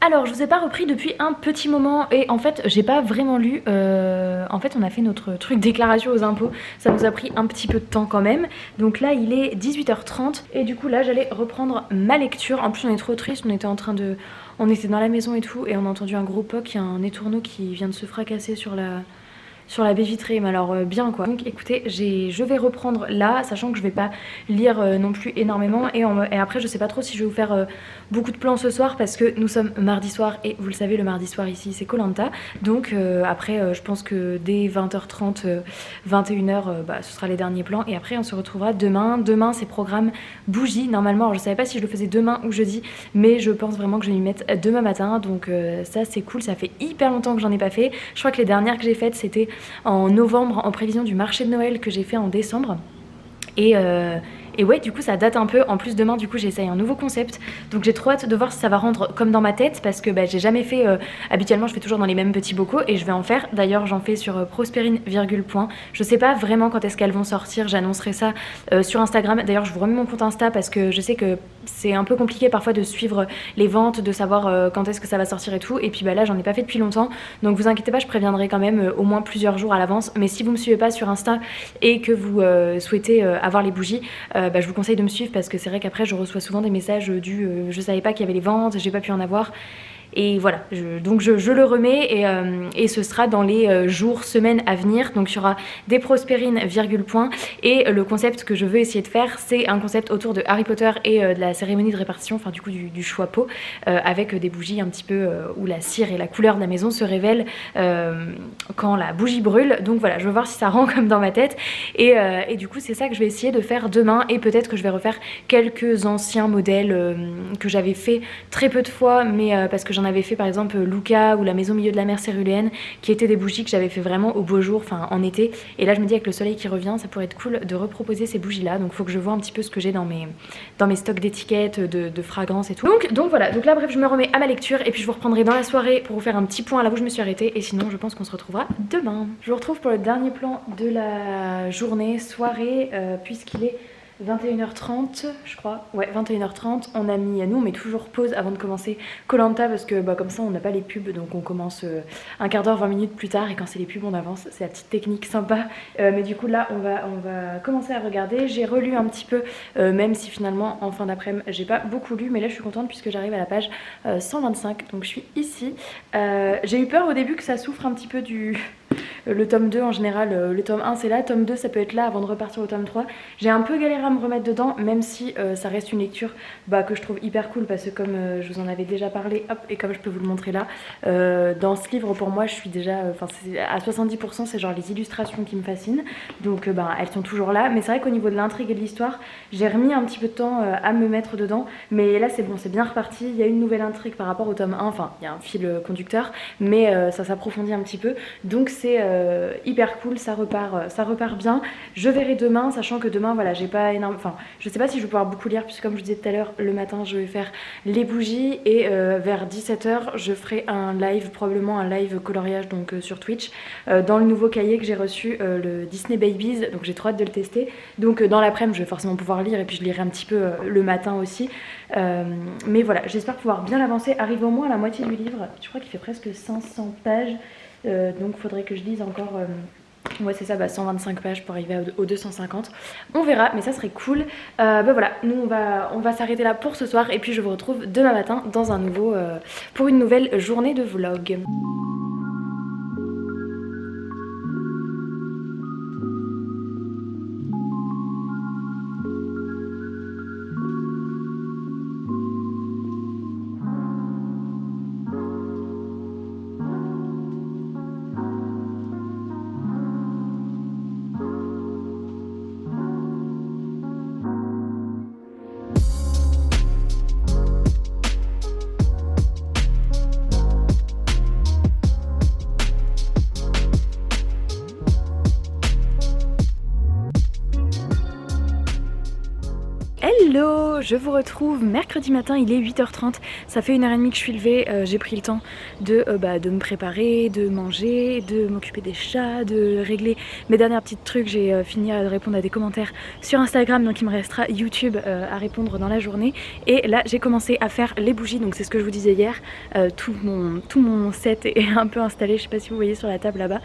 Alors, je vous ai pas repris depuis un petit moment et en fait, j'ai pas vraiment lu. En fait, on a fait notre truc déclaration aux impôts. Ça nous a pris un petit peu de temps quand même. Donc là, il est 18h30 et du coup, là, j'allais reprendre ma lecture. En plus, on est trop triste. On était en train de... On était dans la maison et tout et on a entendu un gros poc. Il y a un étourneau qui vient de se fracasser sur la baie vitrée, mais alors bien quoi. Donc écoutez, je vais reprendre là, sachant que je vais pas lire non plus énormément et après je sais pas trop si je vais vous faire beaucoup de plans ce soir parce que nous sommes mardi soir et vous le savez le mardi soir ici c'est koh Lanta. Donc après je pense que dès 20h30, 21h bah, ce sera les derniers plans et après on se retrouvera demain. Demain c'est programme bougie normalement, alors je savais pas si je le faisais demain ou jeudi mais je pense vraiment que je vais m'y mettre demain matin donc ça c'est cool, ça fait hyper longtemps que j'en ai pas fait. Je crois que les dernières que j'ai faites c'était en novembre en prévision du marché de Noël que j'ai fait en décembre et ouais du coup ça date un peu. En plus demain du coup j'essaye un nouveau concept donc j'ai trop hâte de voir si ça va rendre comme dans ma tête parce que bah, j'ai jamais fait habituellement je fais toujours dans les mêmes petits bocaux et je vais en faire. D'ailleurs j'en fais sur Prospérine virgule point. Je sais pas vraiment quand est-ce qu'elles vont sortir, j'annoncerai ça sur Instagram. D'ailleurs je vous remets mon compte Insta parce que je sais que c'est un peu compliqué parfois de suivre les ventes, de savoir quand est-ce que ça va sortir et tout. Et puis bah là j'en ai pas fait depuis longtemps donc vous inquiétez pas, je préviendrai quand même au moins plusieurs jours à l'avance. Mais si vous me suivez pas sur Insta et que vous souhaitez avoir les bougies bah, je vous conseille de me suivre parce que c'est vrai qu'après je reçois souvent des messages du je savais pas qu'il y avait les ventes, j'ai pas pu en avoir et voilà, donc je le remets et ce sera dans les jours, semaines à venir. Donc il y aura des prospérines, virgule point. Et le concept que je veux essayer de faire, c'est un concept autour de Harry Potter et de la cérémonie de répartition, enfin du coup du choix pot, avec des bougies un petit peu où la cire et la couleur de la maison se révèlent quand la bougie brûle. Donc voilà, je veux voir si ça rend comme dans ma tête. Et du coup, c'est ça que je vais essayer de faire demain. Et peut-être que je vais refaire quelques anciens modèles que j'avais fait très peu de fois, mais parce que j'en avais fait par exemple Luca ou la maison au milieu de la mer céruléenne, qui étaient des bougies que j'avais fait vraiment au beau jour, enfin en été. Et là, je me dis avec le soleil qui revient, ça pourrait être cool de reproposer ces bougies-là. Donc, il faut que je vois un petit peu ce que j'ai dans mes stocks d'étiquettes, de fragrances et tout. Donc voilà, donc là, bref, je me remets à ma lecture et puis je vous reprendrai dans la soirée pour vous faire un petit point là où je me suis arrêtée. Et sinon, je pense qu'on se retrouvera demain. Je vous retrouve pour le dernier plan de la journée, soirée, puisqu'il est 21h30 je crois, ouais 21h30, nous on met toujours pause avant de commencer Koh-Lanta parce que comme ça on n'a pas les pubs, donc on commence un quart d'heure, 20 minutes plus tard, et quand c'est les pubs on avance, c'est la petite technique sympa. Mais du coup là on va commencer à regarder. J'ai relu un petit peu, même si finalement en fin d'après-midi j'ai pas beaucoup lu, mais là je suis contente puisque j'arrive à la page 125, donc je suis ici. J'ai eu peur au début que ça souffre un petit peu le tome 2 en général, le tome 1 c'est là, tome 2 ça peut être là avant de repartir au tome 3. J'ai un peu galéré à me remettre dedans, même si ça reste une lecture que je trouve hyper cool, parce que comme je vous en avais déjà parlé, hop, et comme je peux vous le montrer là, dans ce livre pour moi je suis déjà, à 70% c'est genre les illustrations qui me fascinent, donc elles sont toujours là, mais c'est vrai qu'au niveau de l'intrigue et de l'histoire, j'ai remis un petit peu de temps à me mettre dedans, mais là c'est bon, c'est bien reparti, il y a une nouvelle intrigue par rapport au tome 1, enfin il y a un fil conducteur, mais ça s'approfondit un petit peu, donc c'est hyper cool, ça repart bien. Je verrai demain, sachant que demain voilà, j'ai pas énorme, enfin je sais pas si je vais pouvoir beaucoup lire, puisque comme je vous disais tout à l'heure, le matin je vais faire les bougies et vers 17h je ferai un live, probablement un live coloriage, donc sur Twitch, dans le nouveau cahier que j'ai reçu, le Disney Babies, donc j'ai trop hâte de le tester. Donc dans l'après-midi je vais forcément pouvoir lire, et puis je lirai un petit peu le matin aussi, mais voilà, j'espère pouvoir bien l'avancer, arriver au moins à la moitié du livre. Je crois qu'il fait presque 500 pages, donc il faudrait que je lise encore ouais c'est ça, 125 pages pour arriver aux 250. On verra, mais ça serait cool. Voilà, nous on va s'arrêter là pour ce soir, et puis je vous retrouve demain matin dans pour une nouvelle journée de vlog. Hello, je vous retrouve mercredi matin, il est 8h30, ça fait 1h30 que je suis levée, j'ai pris le temps de me préparer, de manger, de m'occuper des chats, de régler mes derniers petits trucs. J'ai fini de répondre à des commentaires sur Instagram, donc il me restera YouTube à répondre dans la journée. Et là j'ai commencé à faire les bougies, donc c'est ce que je vous disais hier, tout mon set est un peu installé, je sais pas si vous voyez sur la table là-bas.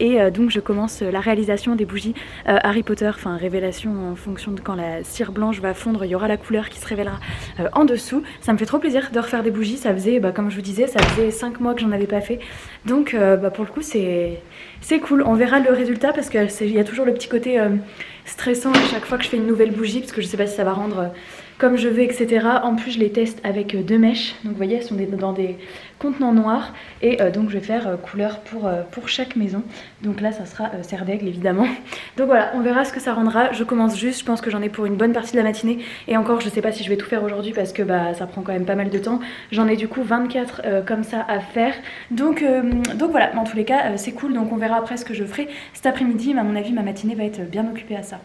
Et donc je commence la réalisation des bougies Harry Potter, enfin révélation en fonction de quand la cire blanche va fondre, il y aura la couleur qui se révélera en dessous. Ça me fait trop plaisir de refaire des bougies, ça faisait, comme je vous disais, ça faisait 5 mois que j'en avais pas fait. Donc pour le coup c'est cool, on verra le résultat, parce qu'il y a toujours le petit côté stressant à chaque fois que je fais une nouvelle bougie, parce que je sais pas si ça va rendre comme je veux, etc. En plus je les teste avec 2 mèches, donc vous voyez elles sont dans des contenants noirs, et donc je vais faire couleur pour chaque maison. Donc là ça sera serre d'aigle évidemment. Donc voilà, on verra ce que ça rendra. Je commence juste, je pense que j'en ai pour une bonne partie de la matinée, et encore je sais pas si je vais tout faire aujourd'hui parce que ça prend quand même pas mal de temps. J'en ai du coup 24 comme ça à faire, donc voilà, mais en tous les cas c'est cool. Donc on verra après ce que je ferai cet après-midi, mais à mon avis ma matinée va être bien occupée à ça.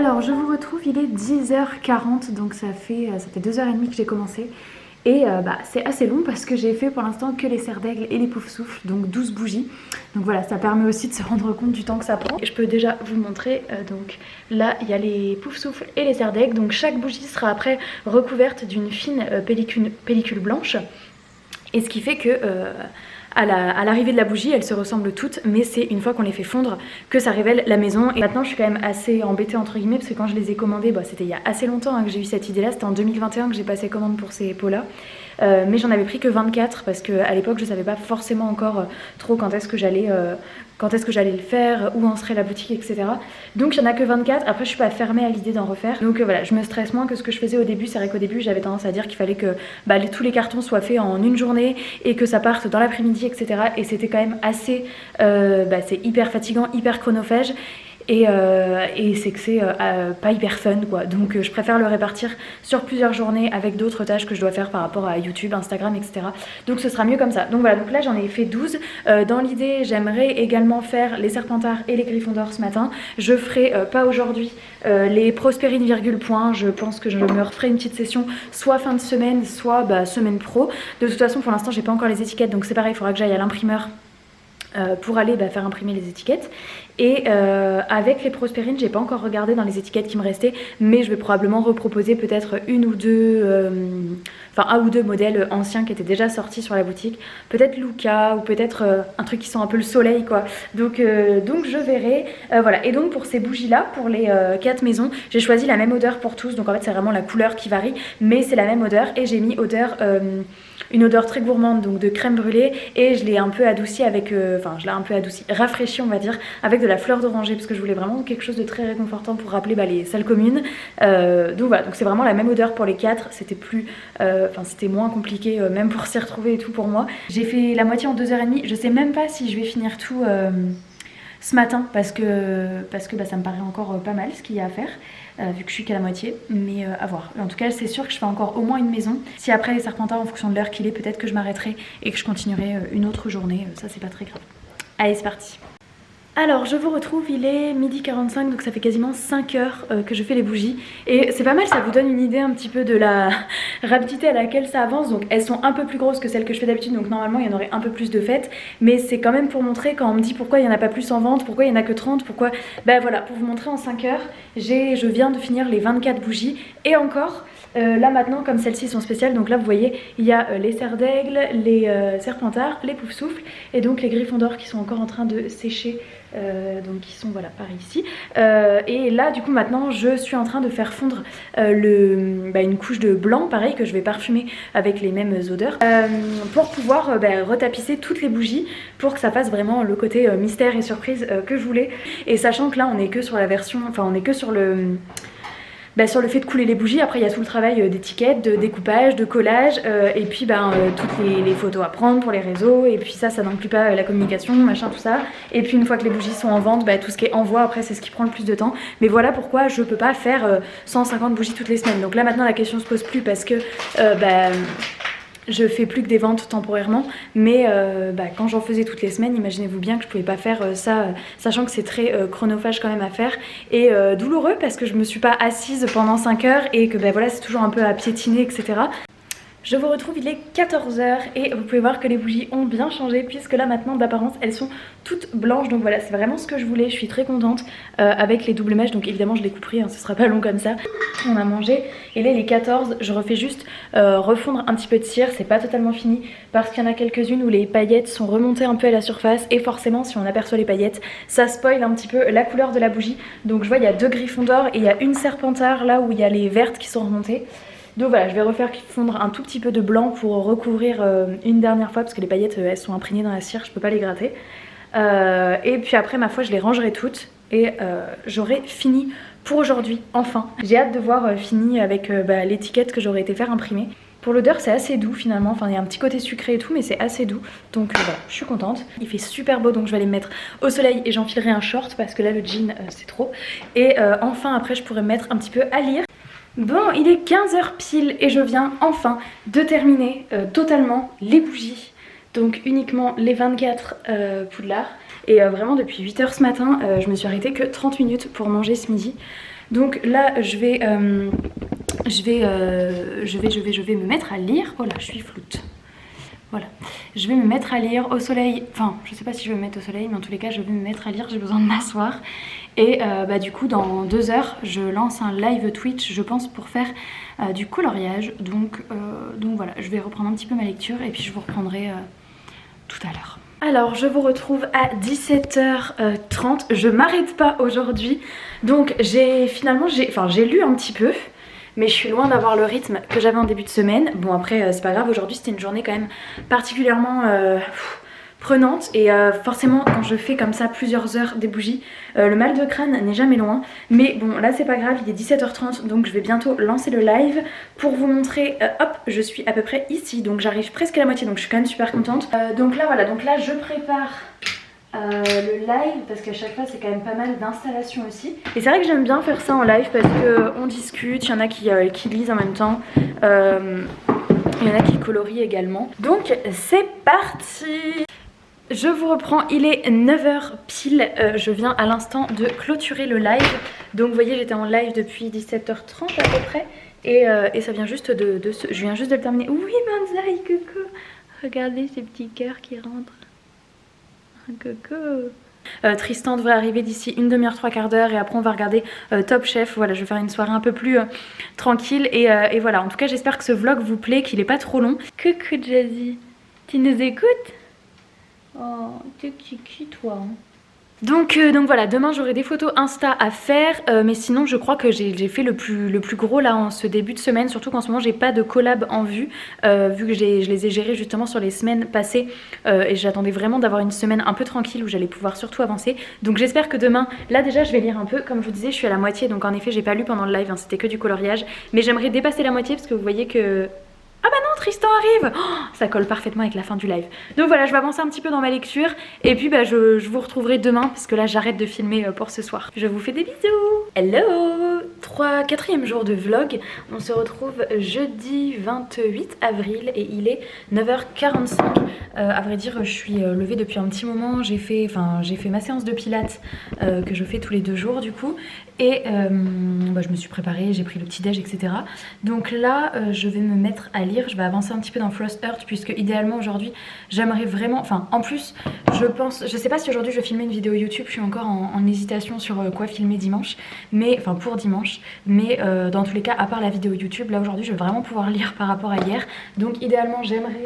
Alors je vous retrouve, il est 10h40, donc ça fait 2h30 que j'ai commencé. Et c'est assez long parce que j'ai fait pour l'instant que les serres d'aigle et les poufs souffles, donc 12 bougies. Donc voilà, ça permet aussi de se rendre compte du temps que ça prend. Et je peux déjà vous montrer, donc là il y a les poufs souffles et les serres d'aigle. Donc chaque bougie sera après recouverte d'une fine pellicule blanche. Et ce qui fait que à l'arrivée de la bougie, elles se ressemblent toutes, mais c'est une fois qu'on les fait fondre que ça révèle la maison. Et maintenant je suis quand même assez embêtée entre guillemets parce que quand je les ai commandées, c'était il y a assez longtemps que j'ai eu cette idée là, c'était en 2021 que j'ai passé commande pour ces pots là. Mais j'en avais pris que 24 parce qu'à l'époque je savais pas forcément encore trop quand est-ce que j'allais le faire, où en serait la boutique, etc. Donc il n'y en a que 24, après je suis pas fermée à l'idée d'en refaire. Donc voilà, je me stresse moins que ce que je faisais au début. C'est vrai qu'au début j'avais tendance à dire qu'il fallait que tous les cartons soient faits en une journée et que ça parte dans l'après-midi, etc. Et c'était quand même assez... c'est hyper fatigant, hyper chronophage. Et c'est que c'est pas hyper fun quoi, donc je préfère le répartir sur plusieurs journées avec d'autres tâches que je dois faire par rapport à YouTube, Instagram, etc. Donc ce sera mieux comme ça. Donc voilà, donc là j'en ai fait 12. Dans l'idée j'aimerais également faire les serpentards et les griffons d'or ce matin. Je ferai pas aujourd'hui les prospérines virgule point. Je pense que je me referai une petite session soit fin de semaine, soit semaine pro. De toute façon pour l'instant j'ai pas encore les étiquettes, donc c'est pareil, il faudra que j'aille à l'imprimeur pour aller faire imprimer les étiquettes. Et avec les prospérines, j'ai pas encore regardé dans les étiquettes qui me restaient, mais je vais probablement reproposer peut-être une ou deux, un ou deux modèles anciens qui étaient déjà sortis sur la boutique, peut-être Luca ou peut-être un truc qui sent un peu le soleil quoi. Donc je verrai. Voilà. Et donc pour ces bougies là, pour les 4 maisons, j'ai choisi la même odeur pour tous. Donc en fait c'est vraiment la couleur qui varie, mais c'est la même odeur et j'ai mis une odeur très gourmande, donc de crème brûlée, et je l'ai un peu adoucie avec, rafraîchie on va dire, avec de la fleur d'oranger parce que je voulais vraiment quelque chose de très réconfortant pour rappeler les salles communes. Donc voilà, donc c'est vraiment la même odeur pour les 4, c'était moins compliqué même pour s'y retrouver et tout pour moi. J'ai fait la moitié en 2h30, je sais même pas si je vais finir tout ce matin parce que ça me paraît encore pas mal ce qu'il y a à faire. Vu que je suis qu'à la moitié, mais à voir. En tout cas c'est sûr que je fais encore au moins une maison. Si après les serpentards en fonction de l'heure qu'il est, peut-être que je m'arrêterai et que je continuerai une autre journée, ça c'est pas très grave. Allez c'est parti. Alors je vous retrouve, il est 12h45, donc ça fait quasiment 5 heures que je fais les bougies. Et c'est pas mal, ça vous donne une idée un petit peu de la rapidité à laquelle ça avance. Donc elles sont un peu plus grosses que celles que je fais d'habitude, donc normalement il y en aurait un peu plus de faites. Mais c'est quand même pour montrer, quand on me dit pourquoi il n'y en a pas plus en vente, pourquoi il n'y en a que 30, pourquoi... voilà, pour vous montrer en 5 heures, je viens de finir les 24 bougies. Et encore... là maintenant comme celles-ci sont spéciales, donc là vous voyez il y a les serres d'aigle, les serpentards, les poufs souffles et donc les griffons d'or qui sont encore en train de sécher, donc qui sont voilà par ici. Et là du coup maintenant je suis en train de faire fondre une couche de blanc pareil que je vais parfumer avec les mêmes odeurs pour pouvoir retapisser toutes les bougies pour que ça fasse vraiment le côté mystère et surprise que je voulais. Et sachant que là on est que sur la version, on est que sur sur le fait de couler les bougies. Après il y a tout le travail d'étiquette, de découpage, de collage et puis toutes les photos à prendre pour les réseaux, et puis ça n'inclut pas la communication, machin tout ça. Et puis une fois que les bougies sont en vente, tout ce qui est envoi après c'est ce qui prend le plus de temps. Mais voilà pourquoi je peux pas faire 150 bougies toutes les semaines. Donc là maintenant la question se pose plus parce que je fais plus que des ventes temporairement, mais quand j'en faisais toutes les semaines, imaginez-vous bien que je pouvais pas faire ça, sachant que c'est très chronophage quand même à faire et douloureux parce que je me suis pas assise pendant 5 heures et que voilà c'est toujours un peu à piétiner, etc. Je vous retrouve, il est 14h et vous pouvez voir que les bougies ont bien changé puisque là maintenant d'apparence elles sont toutes blanches. Donc voilà, c'est vraiment ce que je voulais, je suis très contente avec les doubles mèches. Donc évidemment je les couperai, ce sera pas long comme ça. On a mangé et là les 14, je refais juste refondre un petit peu de cire, c'est pas totalement fini parce qu'il y en a quelques-unes où les paillettes sont remontées un peu à la surface et forcément si on aperçoit les paillettes ça spoil un petit peu la couleur de la bougie. Donc je vois il y a 2 griffons d'or et il y a une serpentard là où il y a les vertes qui sont remontées. Donc voilà, je vais refaire fondre un tout petit peu de blanc pour recouvrir une dernière fois parce que les paillettes elles sont imprégnées dans la cire, je peux pas les gratter. Et puis après ma foi je les rangerai toutes et j'aurai fini pour aujourd'hui, enfin. J'ai hâte de voir fini avec l'étiquette que j'aurais été faire imprimer. Pour l'odeur c'est assez doux finalement, il y a un petit côté sucré et tout mais c'est assez doux. Donc voilà, je suis contente. Il fait super beau donc je vais aller me mettre au soleil et j'enfilerai un short parce que là le jean c'est trop. Et enfin après je pourrais me mettre un petit peu à lire. Bon, il est 15h pile et je viens enfin de terminer totalement les bougies. Donc uniquement les 24 Poudlard. Et vraiment depuis 8h ce matin, je me suis arrêtée que 30 minutes pour manger ce midi. Donc là je vais me mettre à lire. Oh là je suis floute. Voilà, je vais me mettre à lire au soleil, enfin je sais pas si je vais me mettre au soleil mais en tous les cas je vais me mettre à lire, j'ai besoin de m'asseoir. Et bah du coup dans 2 heures je lance un live Twitch je pense pour faire du coloriage. Donc voilà, je vais reprendre un petit peu ma lecture et puis je vous reprendrai tout à l'heure. Alors je vous retrouve à 17h30, je m'arrête pas aujourd'hui. Donc j'ai lu un petit peu. Mais je suis loin d'avoir le rythme que j'avais en début de semaine. Bon après c'est pas grave, aujourd'hui c'était une journée quand même particulièrement prenante. Et forcément quand je fais comme ça plusieurs heures des bougies, le mal de crâne n'est jamais loin. Mais bon là c'est pas grave, il est 17h30 donc je vais bientôt lancer le live pour vous montrer, hop je suis à peu près ici. Donc j'arrive presque à la moitié donc je suis quand même super contente. Donc là voilà, donc là je prépare le live parce qu'à chaque fois c'est quand même pas mal d'installations aussi. Et c'est vrai que j'aime bien faire ça en live parce qu'on discute, il y en a qui lisent en même temps, il y en a qui colorient également. Donc c'est parti. Je vous reprends, il est 9h pile, je viens à l'instant de clôturer le live. Donc vous voyez j'étais en live depuis 17h30 à peu près et ça vient juste je viens juste de le terminer. Oui Banzai, coucou. Regardez ces petits cœurs qui rentrent. Coucou. Tristan devrait arriver d'ici une demi-heure, 3/4 d'heure et après on va regarder Top Chef. Voilà, je vais faire une soirée un peu plus tranquille et voilà. En tout cas j'espère que ce vlog vous plaît, qu'il est pas trop long. Coucou Jazzy, tu nous écoutes? Oh, t'es kiki toi hein. Donc voilà, demain j'aurai des photos Insta à faire, mais sinon je crois que j'ai fait le plus gros là en ce début de semaine, surtout qu'en ce moment j'ai pas de collab en vue, vu que je les ai gérés justement sur les semaines passées, et j'attendais vraiment d'avoir une semaine un peu tranquille où j'allais pouvoir surtout avancer. Donc j'espère que demain, là déjà je vais lire un peu, comme je vous disais je suis à la moitié, donc en effet j'ai pas lu pendant le live, hein, c'était que du coloriage, mais j'aimerais dépasser la moitié parce que vous voyez que... Ah bah non, Tristan arrive, oh, ça colle parfaitement avec la fin du live. Donc voilà, je vais avancer un petit peu dans ma lecture et puis bah, je vous retrouverai demain parce que là j'arrête de filmer pour ce soir. Je vous fais des bisous. Hello, 4e jour de vlog. On se retrouve jeudi 28 avril et il est 9h45. À vrai dire, je suis levée depuis un petit moment. J'ai fait ma séance de pilates que je fais tous les 2 jours du coup. Et bah, je me suis préparée, j'ai pris le petit déj, etc. Donc là, je vais me mettre à lire. Je vais avancer un petit peu dans Frost Earth puisque idéalement aujourd'hui, j'aimerais vraiment... Enfin, en plus, je sais pas si aujourd'hui je vais filmer une vidéo YouTube. Je suis encore en hésitation sur quoi filmer dimanche. Mais, enfin pour dimanche. Mais dans tous les cas, à part la vidéo YouTube, là aujourd'hui, je vais vraiment pouvoir lire par rapport à hier. Donc idéalement, j'aimerais...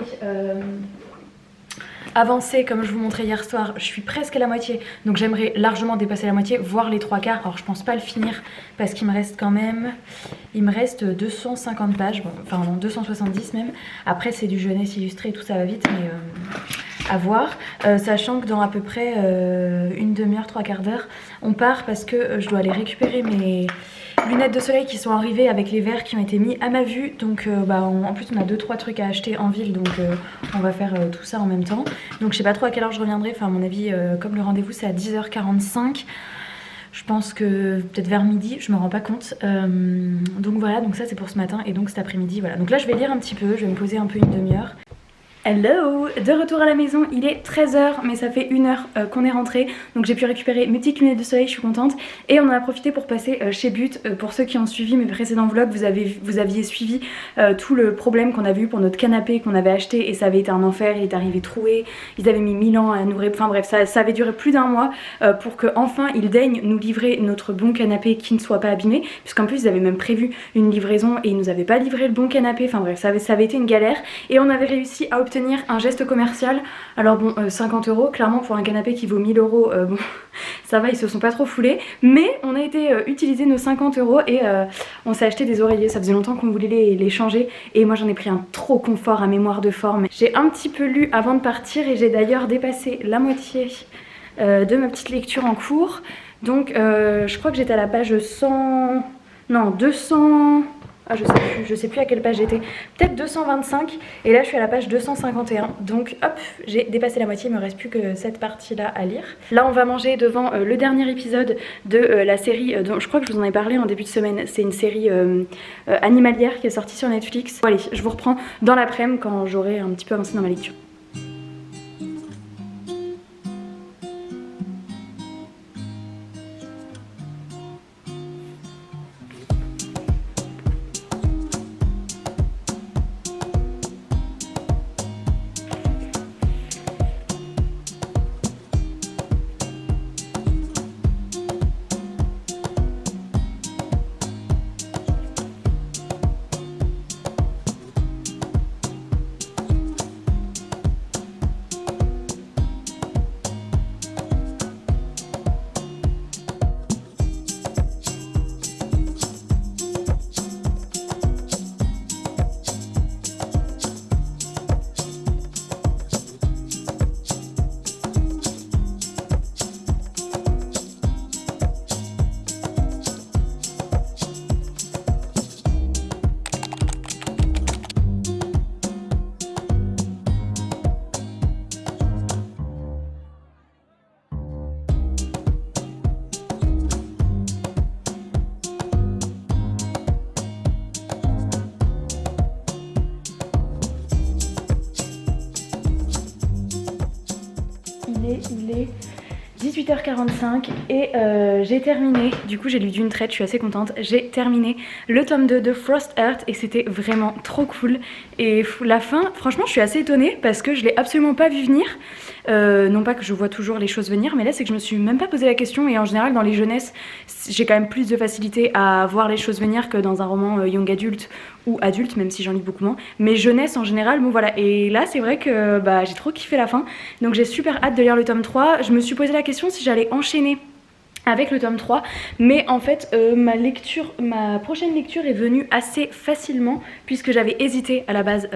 avancer comme je vous montrais hier soir, je suis presque à la moitié donc j'aimerais largement dépasser la moitié, voire les 3/4. Alors je pense pas le finir parce qu'il me reste quand même, il me reste 250 pages, bon, enfin non, 270 même. Après c'est du jeunesse illustré et tout, ça va vite mais à voir, sachant que dans à peu près une demi-heure, 3/4 d'heure on part parce que je dois aller récupérer mes lunettes de soleil qui sont arrivées avec les verres qui ont été mis à ma vue. Donc en plus on a 2-3 trucs à acheter en ville, donc on va faire tout ça en même temps. Donc je sais pas trop à quelle heure je reviendrai, enfin à mon avis comme le rendez-vous c'est à 10h45, je pense que peut-être vers midi, je me rends pas compte. Donc voilà, donc ça c'est pour ce matin et donc cet après-midi voilà. Donc là je vais lire un petit peu, je vais me poser un peu une demi-heure. Hello, de retour à la maison, il est 13h mais ça fait 1 heure qu'on est rentré. Donc j'ai pu récupérer mes petites lunettes de soleil, je suis contente. Et on en a profité pour passer chez But. Pour ceux qui ont suivi mes précédents vlogs, vous aviez suivi tout le problème qu'on avait eu pour notre canapé qu'on avait acheté. Et ça avait été un enfer, il est arrivé troué. Ils avaient mis 1000 ans à nous enfin bref, ça avait duré plus d'1 mois pour que enfin ils daignent nous livrer notre bon canapé qui ne soit pas abîmé. Puisqu'en plus ils avaient même prévu une livraison et ils nous avaient pas livré le bon canapé. Enfin bref, ça avait été une galère. Et on avait réussi à obtenir un geste commercial. Alors bon 50 €, clairement pour un canapé qui vaut 1000 €, bon ça va, ils se sont pas trop foulés, mais on a été utiliser nos 50 € et on s'est acheté des oreillers. Ça faisait longtemps qu'on voulait les changer et moi j'en ai pris un trop confort à mémoire de forme. J'ai un petit peu lu avant de partir et j'ai d'ailleurs dépassé la moitié de ma petite lecture en cours. Donc je crois que j'étais à la page 100... non 200... ah je sais plus à quelle page j'étais, peut-être 225 et là je suis à la page 251. Donc hop, j'ai dépassé la moitié, il me reste plus que cette partie là à lire. Là on va manger devant le dernier épisode de la série dont je crois que je vous en ai parlé en début de semaine. C'est une série animalière qui est sortie sur Netflix. Bon allez, je vous reprends dans l'après-midi quand j'aurai un petit peu avancé dans ma lecture. 18h45 et j'ai terminé, du coup j'ai lu d'une traite, je suis assez contente, j'ai terminé le tome 2 de Frost Heart et c'était vraiment trop cool. Et la fin, franchement je suis assez étonnée parce que je l'ai absolument pas vu venir. Non pas que je vois toujours les choses venir, mais là c'est que je me suis même pas posé la question et en général dans les jeunesses, j'ai quand même plus de facilité à voir les choses venir que dans un roman young adulte ou adulte, même si j'en lis beaucoup moins. Mais jeunesse en général, bon voilà. Et là c'est vrai que bah, j'ai trop kiffé la fin, donc j'ai super hâte de lire le tome 3. Je me suis posé la question si j'allais enchaîner avec le tome 3, mais en fait ma prochaine lecture est venue assez facilement puisque j'avais hésité à la base,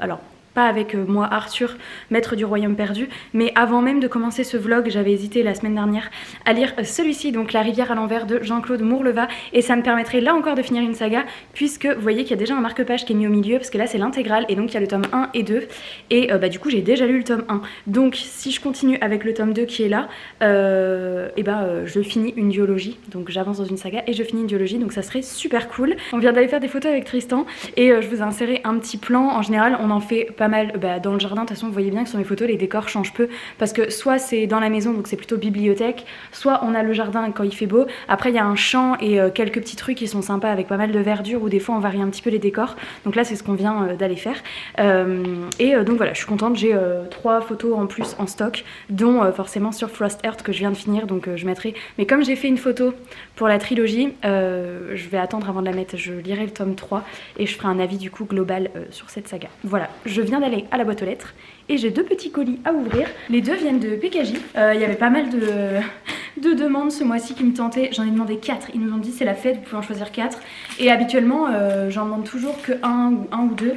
alors pas avec moi Arthur, maître du royaume perdu, mais avant même de commencer ce vlog, j'avais hésité la semaine dernière à lire celui-ci, donc La rivière à l'envers de Jean-Claude Mourleva, et ça me permettrait là encore de finir une saga, puisque vous voyez qu'il y a déjà un marque-page qui est mis au milieu, parce que là c'est l'intégrale, et donc il y a le tome 1 et 2, et bah, du coup j'ai déjà lu le tome 1, donc si je continue avec le tome 2 qui est là, et bah je finis une duologie, donc j'avance dans une saga et je finis une duologie, donc ça serait super cool. On vient d'aller faire des photos avec Tristan, et je vous ai inséré un petit plan. En général on en fait pas mal dans le jardin. De toute façon vous voyez bien que sur mes photos les décors changent peu parce que soit c'est dans la maison donc c'est plutôt bibliothèque, soit on a le jardin quand il fait beau, après il y a un champ et quelques petits trucs qui sont sympas avec pas mal de verdure où des fois on varie un petit peu les décors, donc là c'est ce qu'on vient d'aller faire donc voilà, je suis contente, j'ai 3 photos en plus en stock dont forcément sur Frost Heart que je viens de finir, donc je mettrai, mais comme j'ai fait une photo pour la trilogie, je vais attendre avant de la mettre, je lirai le tome 3 et je ferai un avis du coup global sur cette saga. Voilà, je viens d'aller à la boîte aux lettres et j'ai 2 petits colis à ouvrir. Les 2 viennent de PKJ. Il y avait pas mal de demandes ce mois-ci qui me tentaient. J'en ai demandé 4. Ils nous ont dit c'est la fête, vous pouvez en choisir 4. Et habituellement, j'en demande toujours que un ou 2.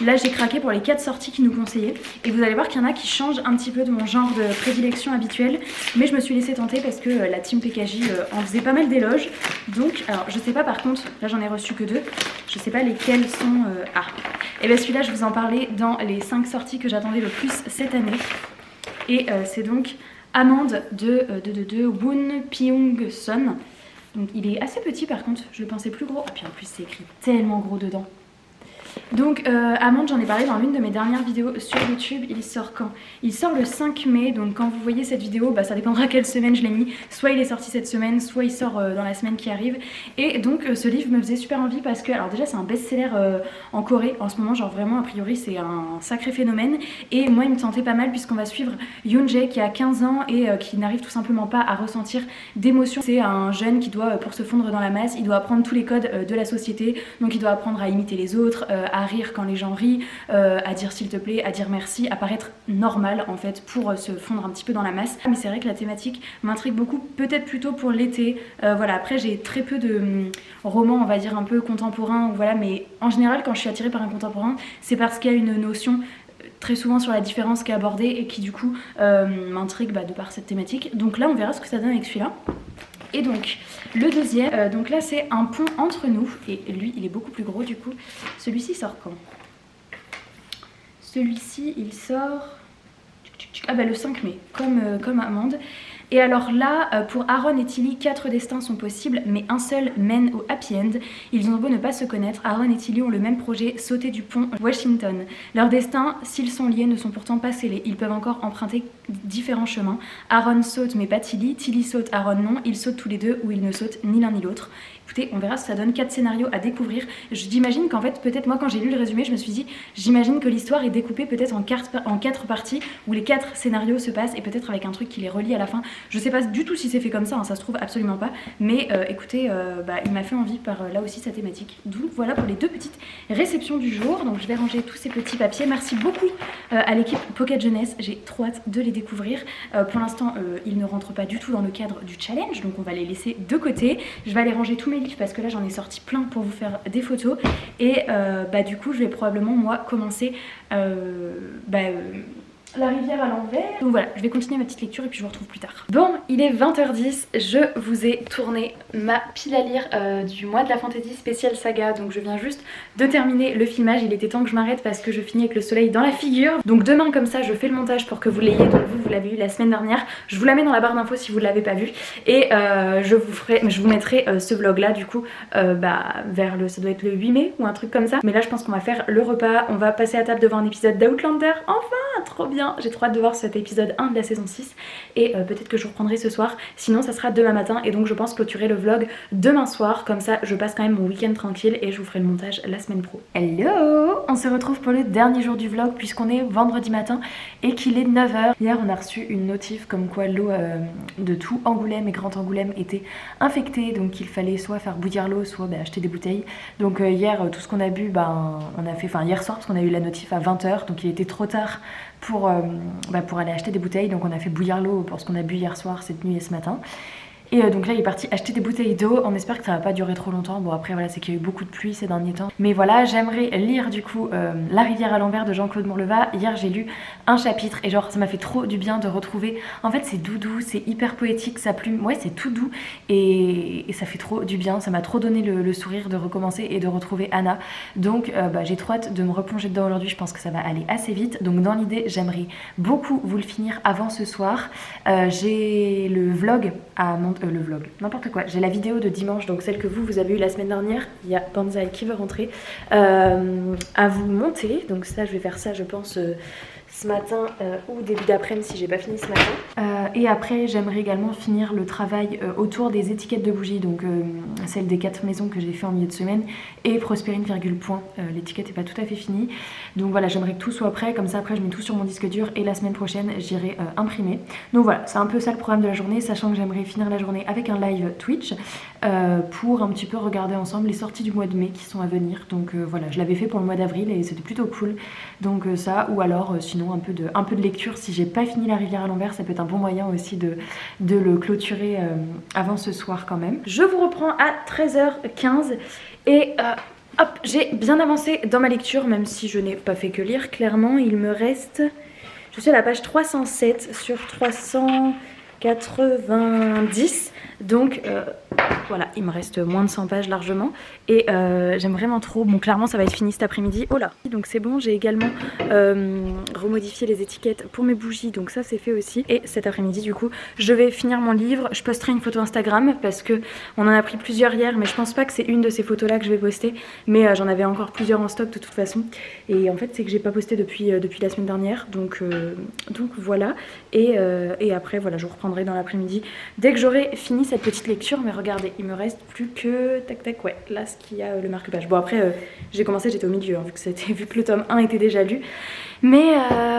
Là j'ai craqué pour les 4 sorties qu'ils nous conseillaient. Et vous allez voir qu'il y en a qui changent un petit peu de mon genre de prédilection habituel. Mais je me suis laissée tenter parce que la team PKJ en faisait pas mal d'éloges. Donc, alors je sais pas par contre, là j'en ai reçu que 2. Je sais pas lesquels sont... Et bien celui-là je vous en parlais dans les 5 sorties que j'attendais le plus cette année. Et c'est donc Amande de Woon Pyung-sun. Donc il est assez petit par contre, je le pensais plus gros. Et puis en plus c'est écrit tellement gros dedans. Donc Amande, j'en ai parlé dans l'une de mes dernières vidéos sur YouTube. Il sort quand? Il sort le 5 mai, donc quand vous voyez cette vidéo, bah, ça dépendra quelle semaine je l'ai mis. Soit il est sorti cette semaine, soit il sort dans la semaine qui arrive. Et donc ce livre me faisait super envie parce que, alors déjà c'est un best-seller en Corée en ce moment, genre vraiment a priori c'est un sacré phénomène. Et moi il me tentait pas mal puisqu'on va suivre Yoonjae qui a 15 ans et qui n'arrive tout simplement pas à ressentir d'émotion. C'est un jeune qui doit, pour se fondre dans la masse, il doit apprendre tous les codes de la société. Donc il doit apprendre à imiter les autres, à rire quand les gens rient, à dire s'il te plaît, à dire merci, à paraître normal en fait pour se fondre un petit peu dans la masse. Mais c'est vrai que la thématique m'intrigue beaucoup, peut-être plutôt pour l'été. Voilà, après j'ai très peu de romans on va dire un peu contemporains, voilà, mais en général quand je suis attirée par un contemporain c'est parce qu'il y a une notion très souvent sur la différence qui est abordée et qui du coup m'intrigue de par cette thématique. Donc là on verra ce que ça donne avec celui-là. Et donc le deuxième, donc là c'est Un pont entre nous, et lui il est beaucoup plus gros du coup. Celui-ci sort quand? Celui-ci il sort... Ah bah le 5 mai, comme Amande. Et alors là, pour Aaron et Tilly, 4 destins sont possibles, mais un seul mène au happy end. Ils ont beau ne pas se connaître, Aaron et Tilly ont le même projet, sauter du pont Washington. Leurs destins, s'ils sont liés, ne sont pourtant pas scellés. Ils peuvent encore emprunter différents chemins. Aaron saute mais pas Tilly, Tilly saute, Aaron non. Ils sautent tous les deux ou ils ne sautent ni l'un ni l'autre. Écoutez, on verra ce que ça donne, 4 scénarios à découvrir. J'imagine qu'en fait, peut-être moi quand j'ai lu le résumé, je me suis dit, j'imagine que l'histoire est découpée peut-être en 4 parties, où les 4 scénarios se passent, et peut-être avec un truc qui les relie à la fin. Je sais pas du tout si c'est fait comme ça, hein, ça se trouve absolument pas, mais écoutez, il m'a fait envie par là aussi sa thématique. Donc voilà pour les 2 petites réceptions du jour. Donc je vais ranger tous ces petits papiers. Merci beaucoup à l'équipe Pocket Jeunesse, j'ai trop hâte de les découvrir. Pour l'instant, ils ne rentrent pas du tout dans le cadre du challenge, donc on va les laisser de côté. Je vais aller ranger tous mes livres parce que là j'en ai sorti plein pour vous faire des photos. Et du coup je vais probablement moi commencer La rivière à l'envers. Donc voilà, je vais continuer ma petite lecture et puis je vous retrouve plus tard. Bon, il est 20h10, je vous ai tourné ma pile à lire du mois de la fantaisie spéciale saga. Donc je viens juste de terminer le filmage, il était temps que je m'arrête parce que je finis avec le soleil dans la figure. Donc demain comme ça, je fais le montage pour que vous l'ayez. Donc vous l'avez eu la semaine dernière. Je vous la mets dans la barre d'infos si vous ne l'avez pas vu. Et je vous mettrai ce vlog là du coup vers ça doit être le 8 mai ou un truc comme ça. Mais là je pense qu'on va faire le repas, on va passer à table devant un épisode d'Outlander. Enfin, trop bien. bien, j'ai trop hâte de voir cet épisode 1 de la saison 6 et peut-être que je reprendrai ce soir, sinon ça sera demain matin et donc je pense clôturer le vlog demain soir, comme ça je passe quand même mon week-end tranquille et je vous ferai le montage la semaine pro. Hello! On se retrouve pour le dernier jour du vlog puisqu'on est vendredi matin et qu'il est 9h. Hier on a reçu une notif comme quoi l'eau de tout Angoulême et Grand Angoulême était infectée, donc il fallait soit faire bouillir l'eau, soit acheter des bouteilles. Donc hier tout ce qu'on a bu, on a fait, hier soir parce qu'on a eu la notif à 20h, donc il était trop tard pour aller acheter des bouteilles, donc on a fait bouillir l'eau pour ce qu'on a bu hier soir, cette nuit et ce matin. Et donc là il est parti acheter des bouteilles d'eau, on espère que ça va pas durer trop longtemps. Bon après voilà, c'est qu'il y a eu beaucoup de pluie ces derniers temps. Mais voilà, j'aimerais lire du coup La rivière à l'envers de Jean-Claude Morleva. Hier j'ai lu un chapitre et genre ça m'a fait trop du bien de retrouver. En fait c'est doudou, c'est hyper poétique, sa plume, ouais c'est tout doux et ça fait trop du bien. Ça m'a trop donné le sourire de recommencer et de retrouver Anna. Donc j'ai trop hâte de me replonger dedans aujourd'hui, je pense que ça va aller assez vite. Donc dans l'idée j'aimerais beaucoup vous le finir avant ce soir. J'ai le vlog à monter. Le vlog, n'importe quoi. J'ai la vidéo de dimanche, donc celle que vous avez eu la semaine dernière. Il y a Banzai qui veut rentrer à vous monter. Donc ça, je vais faire ça, je pense, ce matin ou début d'après-midi si j'ai pas fini ce matin. Et après, j'aimerais également finir le travail autour des étiquettes de bougies, donc celle des 4 maisons que j'ai fait en milieu de semaine et Prospérine virgule point. L'étiquette n'est pas tout à fait finie. Donc voilà, j'aimerais que tout soit prêt, comme ça après je mets tout sur mon disque dur et la semaine prochaine j'irai imprimer. Donc voilà, c'est un peu ça le programme de la journée, sachant que j'aimerais finir la journée avec un live Twitch pour un petit peu regarder ensemble les sorties du mois de mai qui sont à venir. Donc voilà, je l'avais fait pour le mois d'avril et c'était plutôt cool. Donc ça, ou alors sinon un peu de lecture. Si j'ai pas fini La rivière à l'envers, ça peut être un bon moyen aussi de le clôturer avant ce soir quand même. Je vous reprends à 13h15 et hop, j'ai bien avancé dans ma lecture, même si je n'ai pas fait que lire. Clairement, il me reste... Je suis à la page 307 sur 390. Donc voilà, il me reste moins de 100 pages largement. Et j'aime vraiment trop. Bon, clairement, ça va être fini cet après-midi. Oh là! Donc c'est bon, j'ai également remodifié les étiquettes pour mes bougies. Donc ça, c'est fait aussi. Et cet après-midi, du coup, je vais finir mon livre. Je posterai une photo Instagram parce que on en a pris plusieurs hier. Mais je pense pas que c'est une de ces photos-là que je vais poster. Mais j'en avais encore plusieurs en stock de toute façon. Et en fait, c'est que j'ai pas posté depuis la semaine dernière. Donc voilà. Et après, voilà, je reprendrai dans l'après-midi dès que j'aurai fini cette petite lecture. Mais regardez, il me reste plus que tac tac, ouais, là ce qu'il y a le marque-page. Bon après j'ai commencé, j'étais au milieu hein, vu que le tome 1 était déjà lu. Mais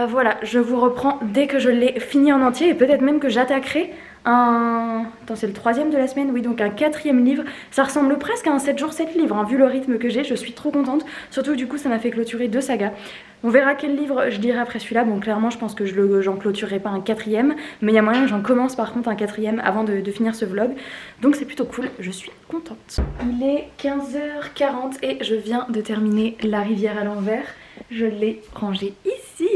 voilà, je vous reprends dès que je l'ai fini en entier et peut-être même que j'attaquerai un... Attends, c'est le 3e de la semaine, oui, donc un 4e livre. Ça ressemble presque à un 7 jours 7 livres, hein, vu le rythme que j'ai, je suis trop contente. Surtout du coup ça m'a fait clôturer 2 sagas. On verra quel livre je lirai après celui-là. Bon clairement je pense que j'en clôturerai pas un 4e, mais il y a moyen que j'en commence par contre un 4e avant de finir ce vlog. Donc c'est plutôt cool, je suis contente. Il est 15h40 et je viens de terminer La rivière à l'envers. Je l'ai rangé ici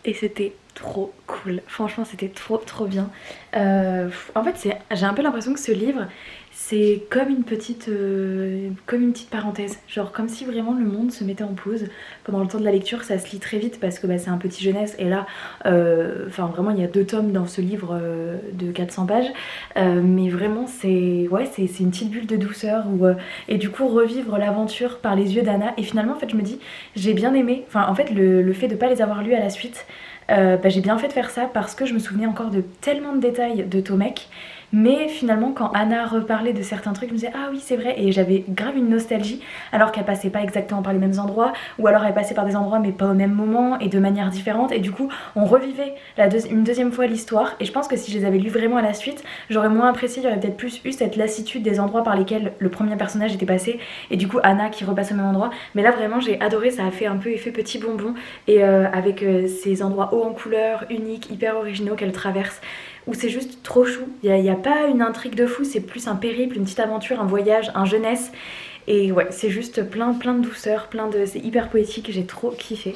et c'était trop cool, franchement c'était trop bien. En fait j'ai un peu l'impression que ce livre c'est comme une petite parenthèse, genre comme si vraiment le monde se mettait en pause pendant le temps de la lecture. Ça se lit très vite parce que c'est un petit jeunesse et là vraiment il y a 2 tomes dans ce livre de 400 pages mais vraiment c'est une petite bulle de douceur et du coup revivre l'aventure par les yeux d'Anna. Et finalement en fait je me dis j'ai bien aimé, en fait le fait de pas les avoir lus à la suite, j'ai bien fait de faire ça parce que je me souvenais encore de tellement de détails de Tomek. Mais finalement quand Anna reparlait de certains trucs, je me disais ah oui c'est vrai, et j'avais grave une nostalgie alors qu'elle passait pas exactement par les mêmes endroits, ou alors elle passait par des endroits mais pas au même moment et de manière différente, et du coup on revivait une deuxième fois l'histoire. Et je pense que si je les avais lus vraiment à la suite, j'aurais moins apprécié, j'aurais peut-être plus eu cette lassitude des endroits par lesquels le premier personnage était passé et du coup Anna qui repasse au même endroit. Mais là vraiment j'ai adoré, ça a fait un peu effet petit bonbon et avec ces endroits hauts en couleur, uniques, hyper originaux qu'elle traverse, où c'est juste trop chou. Il n'y a pas une intrigue de fou, c'est plus un périple, une petite aventure, un voyage, un jeunesse. Et ouais, c'est juste plein de douceur, c'est hyper poétique, j'ai trop kiffé.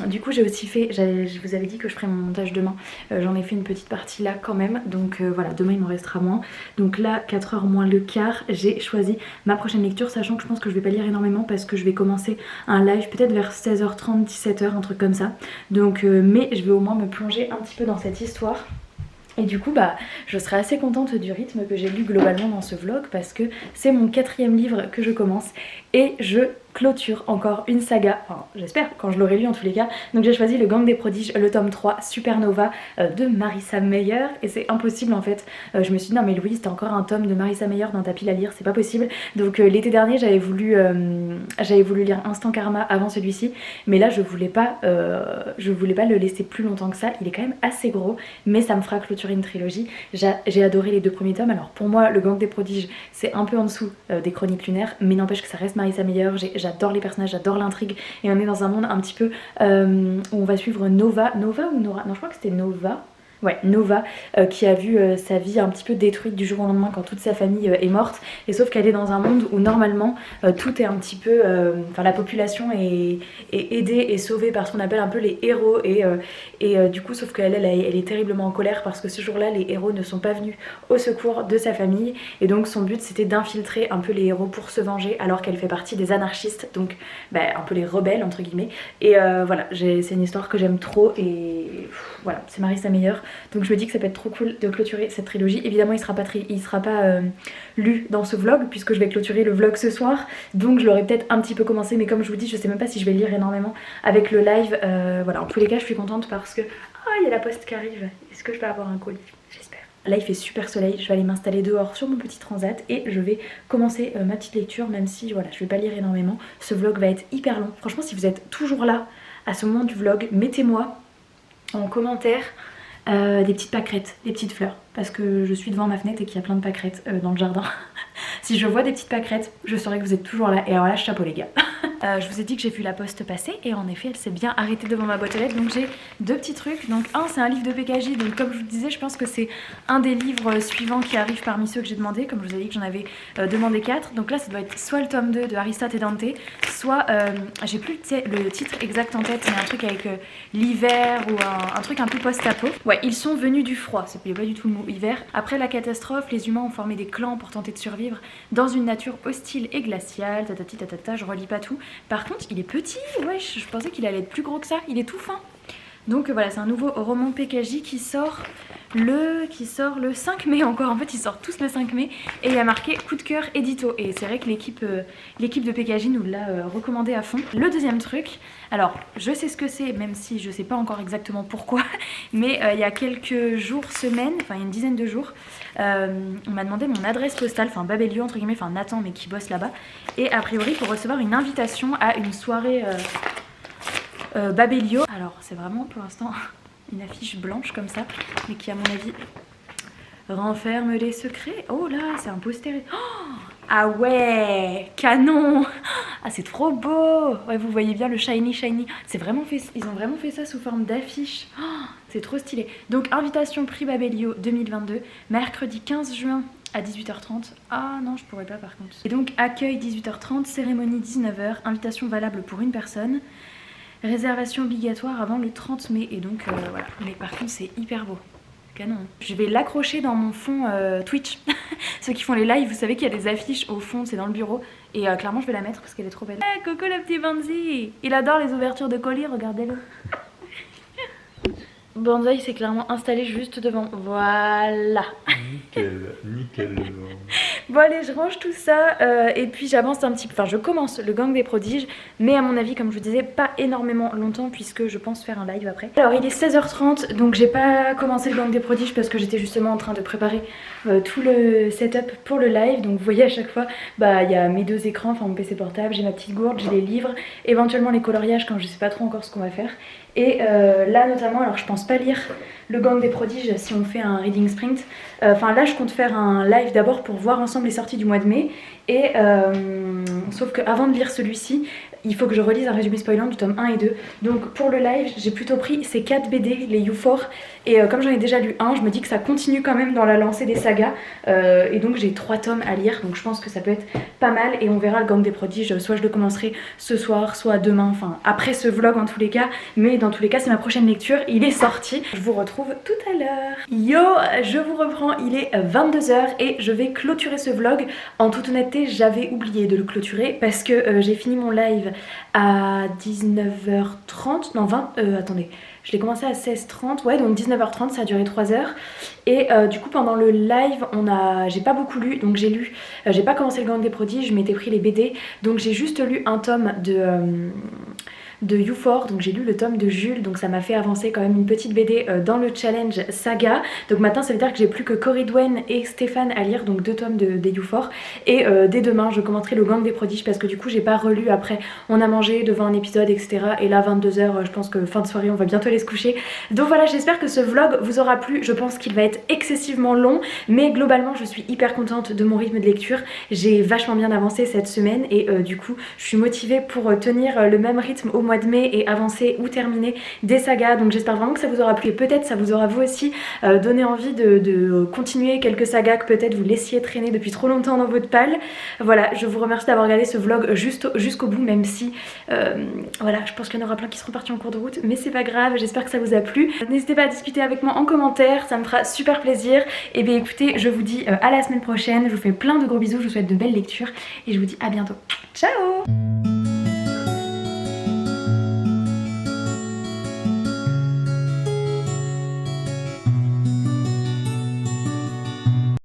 Du coup j'ai aussi fait, je vous avais dit que je ferais mon montage demain, j'en ai fait une petite partie là quand même, donc voilà, demain il m'en restera moins. Donc là 4h moins le quart, j'ai choisi ma prochaine lecture, sachant que je pense que je vais pas lire énormément parce que je vais commencer un live peut-être vers 16h30, 17h, un truc comme ça. Donc mais je vais au moins me plonger un petit peu dans cette histoire. Et du coup je serai assez contente du rythme que j'ai lu globalement dans ce vlog parce que c'est mon 4e livre que je commence et je clôture encore une saga, enfin j'espère quand je l'aurai lu en tous les cas. Donc j'ai choisi Le Gang des Prodiges, le tome 3, Supernova de Marissa Meyer. Et c'est impossible en fait, je me suis dit non mais Louise t'as encore un tome de Marissa Meyer dans ta pile à lire, c'est pas possible. Donc l'été dernier j'avais voulu lire Instant Karma avant celui-ci, mais là je voulais pas le laisser plus longtemps que ça. Il est quand même assez gros, mais ça me fera clôturer une trilogie. J'ai adoré les 2 premiers tomes. Alors pour moi Le Gang des Prodiges c'est un peu en dessous des Chroniques Lunaires, mais n'empêche que ça reste Marissa Meyer. J'adore les personnages, j'adore l'intrigue, et on est dans un monde un petit peu où on va suivre Nova ou Nora, non je crois que c'était Nova. Ouais, Nova, qui a vu sa vie un petit peu détruite du jour au lendemain quand toute sa famille est morte. Et sauf qu'elle est dans un monde où normalement tout est un petit peu... Enfin la population est aidée et sauvée par ce qu'on appelle un peu les héros. Et du coup, sauf qu'elle est terriblement en colère parce que ce jour-là, les héros ne sont pas venus au secours de sa famille. Et donc son but c'était d'infiltrer un peu les héros pour se venger, alors qu'elle fait partie des anarchistes, donc un peu les rebelles entre guillemets. Et voilà, c'est une histoire que j'aime trop et voilà, c'est Marissa Meyer. Donc je me dis que ça peut être trop cool de clôturer cette trilogie. Évidemment il sera pas lu dans ce vlog puisque je vais clôturer le vlog ce soir. Donc je l'aurais peut-être un petit peu commencé, mais comme je vous dis je sais même pas si je vais lire énormément avec le live. Voilà, en tous les cas je suis contente parce que... Ah, il y a la poste qui arrive. Est-ce que je vais avoir un colis? J'espère. Là il fait super soleil, je vais aller m'installer dehors sur mon petit transat et je vais commencer ma petite lecture, même si voilà je vais pas lire énormément. Ce vlog va être hyper long. Franchement si vous êtes toujours là à ce moment du vlog, mettez-moi en commentaire des petites pâquerettes, des petites fleurs, parce que je suis devant ma fenêtre et qu'il y a plein de pâquerettes dans le jardin. Si je vois des petites pâquerettes, je saurai que vous êtes toujours là. Et alors là, chapeau les gars. Je vous ai dit que j'ai vu la poste passer et en effet elle s'est bien arrêtée devant ma boîte aux lettres. Donc j'ai 2 petits trucs. Donc un c'est un livre de PKJ. Donc comme je vous disais, je pense que c'est un des livres suivants qui arrive parmi ceux que j'ai demandé. Comme je vous ai dit que j'en avais demandé 4. Donc là ça doit être soit le tome 2 de Aristote et Dante, soit j'ai plus le titre exact en tête, mais un truc avec l'hiver ou un truc un peu post-apo. Ouais, ils sont venus du froid, c'est pas du tout le mot hiver. Après la catastrophe, les humains ont formé des clans pour tenter de survivre dans une nature hostile et glaciale. Tatati tatata, je relis pas tout. Par contre, il est petit, wesh, je pensais qu'il allait être plus gros que ça, il est tout fin. Donc voilà, c'est un nouveau roman PKJ qui sort le 5 mai encore. En fait, ils sortent tous le 5 mai et il y a marqué coup de cœur édito. Et c'est vrai que l'équipe de PKJ nous l'a recommandé à fond. Le deuxième truc, alors je sais ce que c'est, même si je sais pas encore exactement pourquoi, mais il y a quelques jours, semaines, enfin il y a une dizaine de jours, on m'a demandé mon adresse postale, enfin Babelio entre guillemets, enfin Nathan mais qui bosse là-bas, et a priori pour recevoir une invitation à une soirée Babelio. Alors c'est vraiment pour l'instant une affiche blanche comme ça, mais qui à mon avis renferme les secrets. Oh là, c'est un poster. Oh, ah ouais, canon. Ah c'est trop beau. Ouais, vous voyez bien le shiny. C'est vraiment fait, ils ont vraiment fait ça sous forme d'affiche. Oh, c'est trop stylé. Donc invitation prix Babelio 2022, mercredi 15 juin à 18h30. Ah non, je pourrais pas par contre. Et donc accueil 18h30, cérémonie 19h, invitation valable pour une personne. Réservation obligatoire avant le 30 mai. Et donc voilà. Mais par contre c'est hyper beau. Canon. Je vais l'accrocher dans mon fond Twitch. Ceux qui font les lives, vous savez qu'il y a des affiches au fond, c'est dans le bureau. Et clairement je vais la mettre parce qu'elle est trop belle. Hey, coucou le petit Banzi. Il adore les ouvertures de colis, regardez-le. Banzai s'est clairement installé juste devant. Voilà. Nickel. Bon allez, je range tout ça et puis j'avance un petit peu. Enfin, je commence le Gang des Prodiges, mais à mon avis, comme je vous disais, pas énormément longtemps puisque je pense faire un live après. Alors, il est 16h30, donc j'ai pas commencé le Gang des Prodiges parce que j'étais justement en train de préparer tout le setup pour le live. Donc, vous voyez à chaque fois, bah il y a mes 2 écrans, enfin mon PC portable, j'ai ma petite gourde, j'ai les livres, éventuellement les coloriages quand je sais pas trop encore ce qu'on va faire. Et là notamment, alors je pense pas lire le Gang des Prodiges si on fait un reading sprint. Enfin là je compte faire un live d'abord pour voir ensemble les sorties du mois de mai. Et sauf qu'avant de lire celui-ci, il faut que je relise un résumé spoilant du tome 1 et 2. Donc pour le live, j'ai plutôt pris ces 4 BD, les U4. Et comme j'en ai déjà lu un, je me dis que ça continue quand même dans la lancée des sagas. Et donc j'ai 3 tomes à lire, donc je pense que ça peut être pas mal. Et on verra le Gang des Prodiges, soit je le commencerai ce soir, soit demain, enfin après ce vlog en tous les cas. Mais dans tous les cas, c'est ma prochaine lecture, il est sorti. Je vous retrouve tout à l'heure. Yo, je vous reprends, il est 22h et je vais clôturer ce vlog. En toute honnêteté, j'avais oublié de le clôturer parce que j'ai fini mon live à 19h30, non 20, attendez, je l'ai commencé à 16h30, ouais donc 19h30, ça a duré 3 heures. Et du coup pendant le live, j'ai pas beaucoup lu, donc j'ai lu, j'ai pas commencé le Gang des Prodiges, je m'étais pris les BD, donc j'ai juste lu un tome de You4, donc j'ai lu le tome de Jules, donc ça m'a fait avancer quand même une petite BD dans le challenge saga. Donc maintenant ça veut dire que j'ai plus que Cory Dwen et Stéphane à lire, donc 2 tomes des You4. Et dès demain je commencerai le Gang des Prodiges parce que du coup j'ai pas relu après, on a mangé devant un épisode etc. Et là 22h, je pense que fin de soirée on va bientôt aller se coucher. Donc voilà, j'espère que ce vlog vous aura plu, je pense qu'il va être excessivement long, mais globalement je suis hyper contente de mon rythme de lecture. J'ai vachement bien avancé cette semaine et du coup je suis motivée pour tenir le même rythme au mois de mai et avancer ou terminer des sagas. Donc j'espère vraiment que ça vous aura plu et peut-être ça vous aura vous aussi donné envie de continuer quelques sagas que peut-être vous laissiez traîner depuis trop longtemps dans votre palle. Voilà, je vous remercie d'avoir regardé ce vlog jusqu'au bout, même si voilà, je pense qu'il y en aura plein qui seront partis en cours de route, mais c'est pas grave, j'espère que ça vous a plu. N'hésitez pas à discuter avec moi en commentaire, ça me fera super plaisir. Et bien écoutez, je vous dis à la semaine prochaine, je vous fais plein de gros bisous, je vous souhaite de belles lectures et je vous dis à bientôt. Ciao!